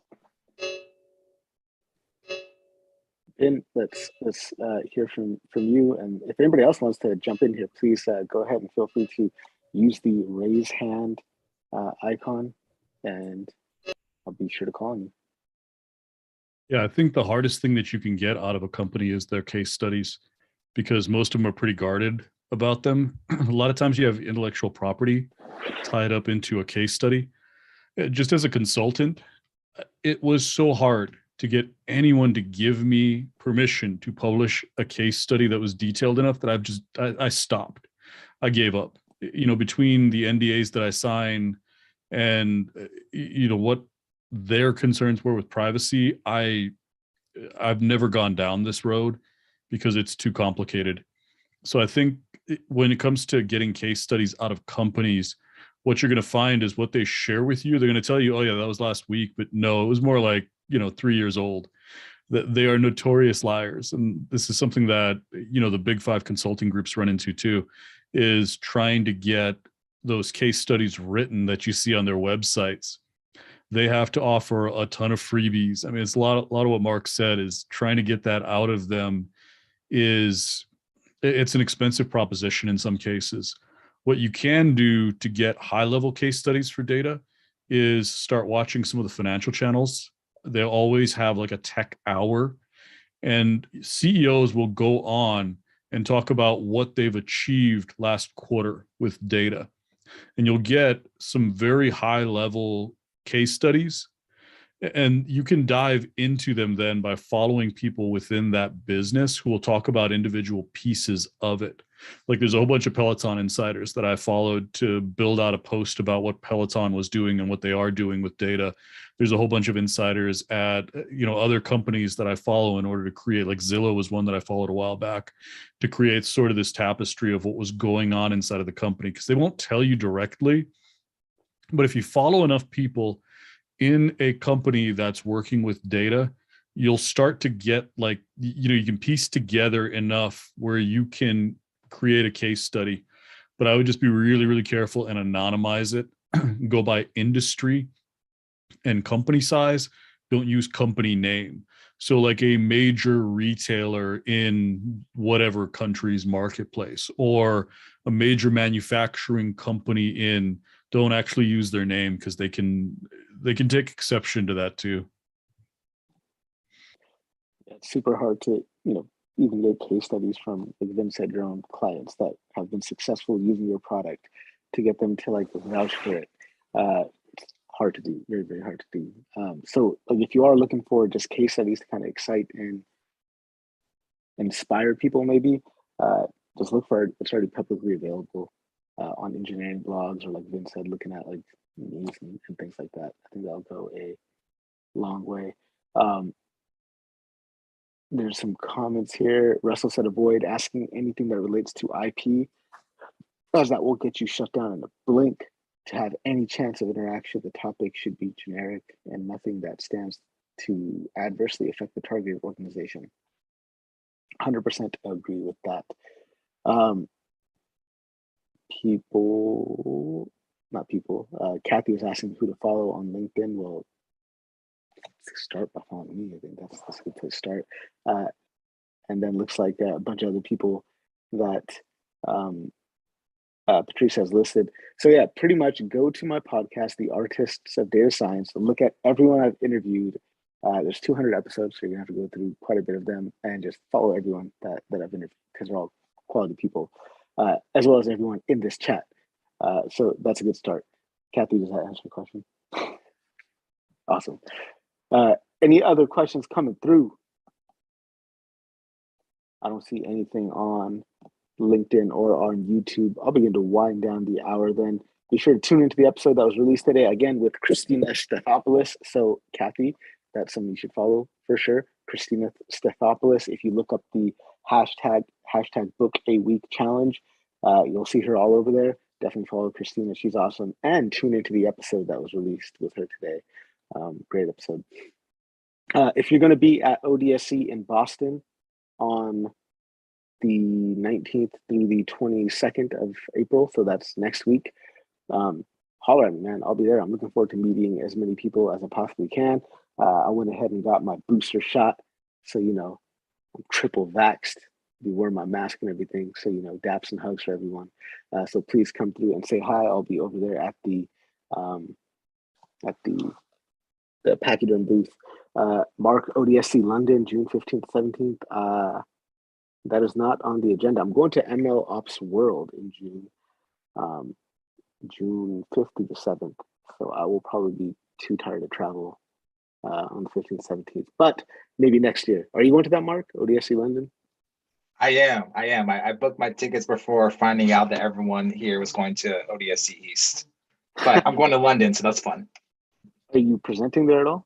Ben, let's hear from you. And if anybody else wants to jump in here, please go ahead and feel free to use the raise hand icon, and I'll be sure to call on you. Yeah, I think the hardest thing that you can get out of a company is their case studies, because most of them are pretty guarded about them. A lot of times you have intellectual property tied up into a case study. Just as a consultant, it was so hard to get anyone to give me permission to publish a case study that was detailed enough that I stopped. I gave up. Between the NDAs that I sign and what their concerns were with privacy, I've never gone down this road because it's too complicated. So I think when it comes to getting case studies out of companies, what you're going to find is what they share with you. They're going to tell you, oh yeah, that was last week, but no, it was more like 3 years old. That they are notorious liars, and this is something that the big five consulting groups run into too, is trying to get those case studies written that you see on their websites. They have to offer a ton of freebies. I mean, it's a lot of what Mark said is trying to get that out of them it's an expensive proposition in some cases. What you can do to get high-level case studies for data is start watching some of the financial channels. They always have like a tech hour, and CEOs will go on and talk about what they've achieved last quarter with data. And you'll get some very high-level case studies. And you can dive into them then by following people within that business who will talk about individual pieces of it. Like there's a whole bunch of Peloton insiders that I followed to build out a post about what Peloton was doing and what they are doing with data. There's a whole bunch of insiders at, other companies that I follow in order to create, like Zillow was one that I followed a while back, to create sort of this tapestry of what was going on inside of the company, because they won't tell you directly. But if you follow enough people in a company that's working with data, you'll start to get you can piece together enough where you can create a case study. But I would just be really, really careful and anonymize it. Go by industry and company size. Don't use company name. So like a major retailer in whatever country's marketplace, or a major manufacturing company in, don't actually use their name, because they can take exception to that too. It's super hard to, even get case studies from, like Vin said, your own clients that have been successful using your product, to get them to vouch for it. It's hard to do, very, very hard to do. So if you are looking for just case studies to kind of excite and inspire people, maybe just look for it. It's already publicly available on engineering blogs, or like Vin said, looking at memes and things like that. I think that'll go a long way. There's some comments here. Russell said, avoid asking anything that relates to IP, as that will get you shut down in a blink. To have any chance of interaction, the topic should be generic and nothing that stands to adversely affect the target organization. 100% agree with that. Kathy was asking who to follow on LinkedIn. Well, start by following me. I think that's a good place to start. And then looks like a bunch of other people that Patrice has listed. So yeah, pretty much go to my podcast, The Artists of Data Science, and look at everyone I've interviewed. There's 200 episodes, so you're gonna have to go through quite a bit of them, and just follow everyone that I've interviewed, because they're all quality people, as well as everyone in this chat. So that's a good start. Kathy, does that answer the question? Awesome. Any other questions coming through? I don't see anything on LinkedIn or on YouTube. I'll begin to wind down the hour then. Be sure to tune into the episode that was released today, again, with Christina Stethopoulos. So Kathy, that's something you should follow for sure. Christina Stethopoulos. If you look up the hashtag book a week challenge, you'll see her all over there. Definitely follow Christina. She's awesome. And tune into the episode that was released with her today. Great episode. If you're going to be at ODSC in Boston on the 19th through the 22nd of April, so that's next week, holler at me, man. I'll be there. I'm looking forward to meeting as many people as I possibly can. I went ahead and got my booster shot, so I'm triple vaxxed. Be wearing my mask and everything, so daps and hugs for everyone. So please come through and say hi. I'll be over there at the Pachyderm booth. Mark, ODSC London, June 15th, 17th. That is not on the agenda. I'm going to ML Ops World in June, June 5th to the 7th. So I will probably be too tired to travel on the 15th, 17th, but maybe next year. Are you going to that, Mark? ODSC London? I am. I booked my tickets before finding out that everyone here was going to ODSC East. But I'm going to London, so that's fun. Are you presenting there at all?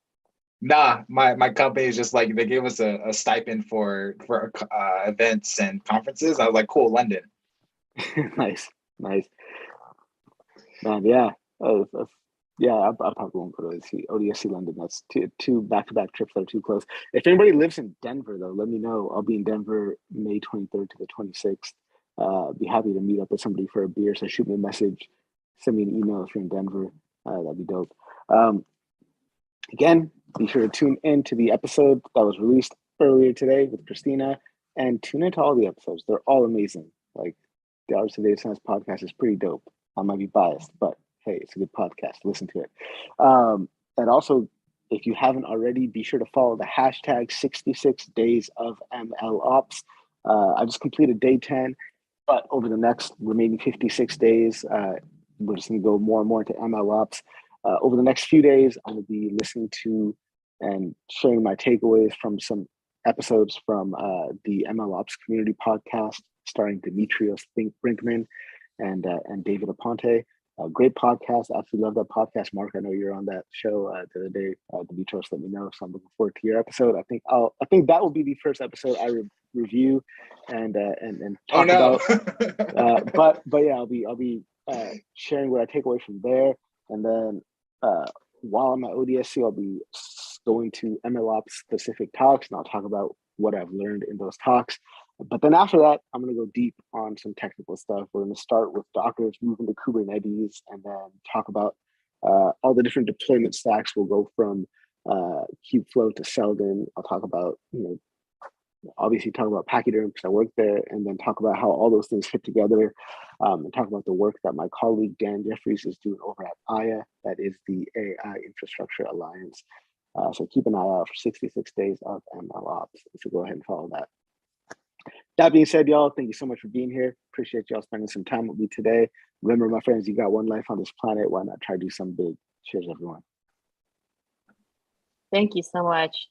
Nah, my company is just they gave us a stipend for events and conferences. I was like, cool, London. Nice. Man, yeah. I probably won't go to ODSC London. That's two back-to-back trips that are too close. If anybody lives in Denver, though, let me know. I'll be in Denver May 23rd to the 26th. Be happy to meet up with somebody for a beer. So shoot me a message, send me an email if you're in Denver. That'd be dope. Again, be sure to tune in to the episode that was released earlier today with Christina, and tune into all the episodes. They're all amazing. Like, the Artists of Data Science podcast is pretty dope. I might be biased, but hey, it's a good podcast. Listen to it. And also, if you haven't already, be sure to follow the hashtag 66 days of ML Ops. I just completed day 10, but over the next remaining 56 days, we're just going to go more and more into ML Ops. Over the next few days, I'm going to be listening to and sharing my takeaways from some episodes from the MLOps community podcast starring Demetrios Brinkman and David Aponte. Great podcast. Absolutely love that podcast. Mark, I know you're on that show the other day. Demetrios let me know, so I'm looking forward to your episode. I think that will be the first episode I review and talk about. But yeah, I'll be sharing what I take away from there, and then while I'm at ODSC, I'll be going to MLOps specific talks, and I'll talk about what I've learned in those talks. But then after that, I'm going to go deep on some technical stuff. We're going to start with Docker, move into Kubernetes, and then talk about all the different deployment stacks. We'll go from Kubeflow to Seldon. I'll talk about, obviously talk about Pachyderm because I work there, and then talk about how all those things fit together, and talk about the work that my colleague Dan Jeffries is doing over at AIA, that is the AI Infrastructure Alliance. So keep an eye out for 66 days of MLOps. So go ahead and follow that. That being said, y'all, thank you so much for being here. Appreciate y'all spending some time with me today. Remember, my friends, you got one life on this planet. Why not try to do something big? Cheers, everyone. Thank you so much.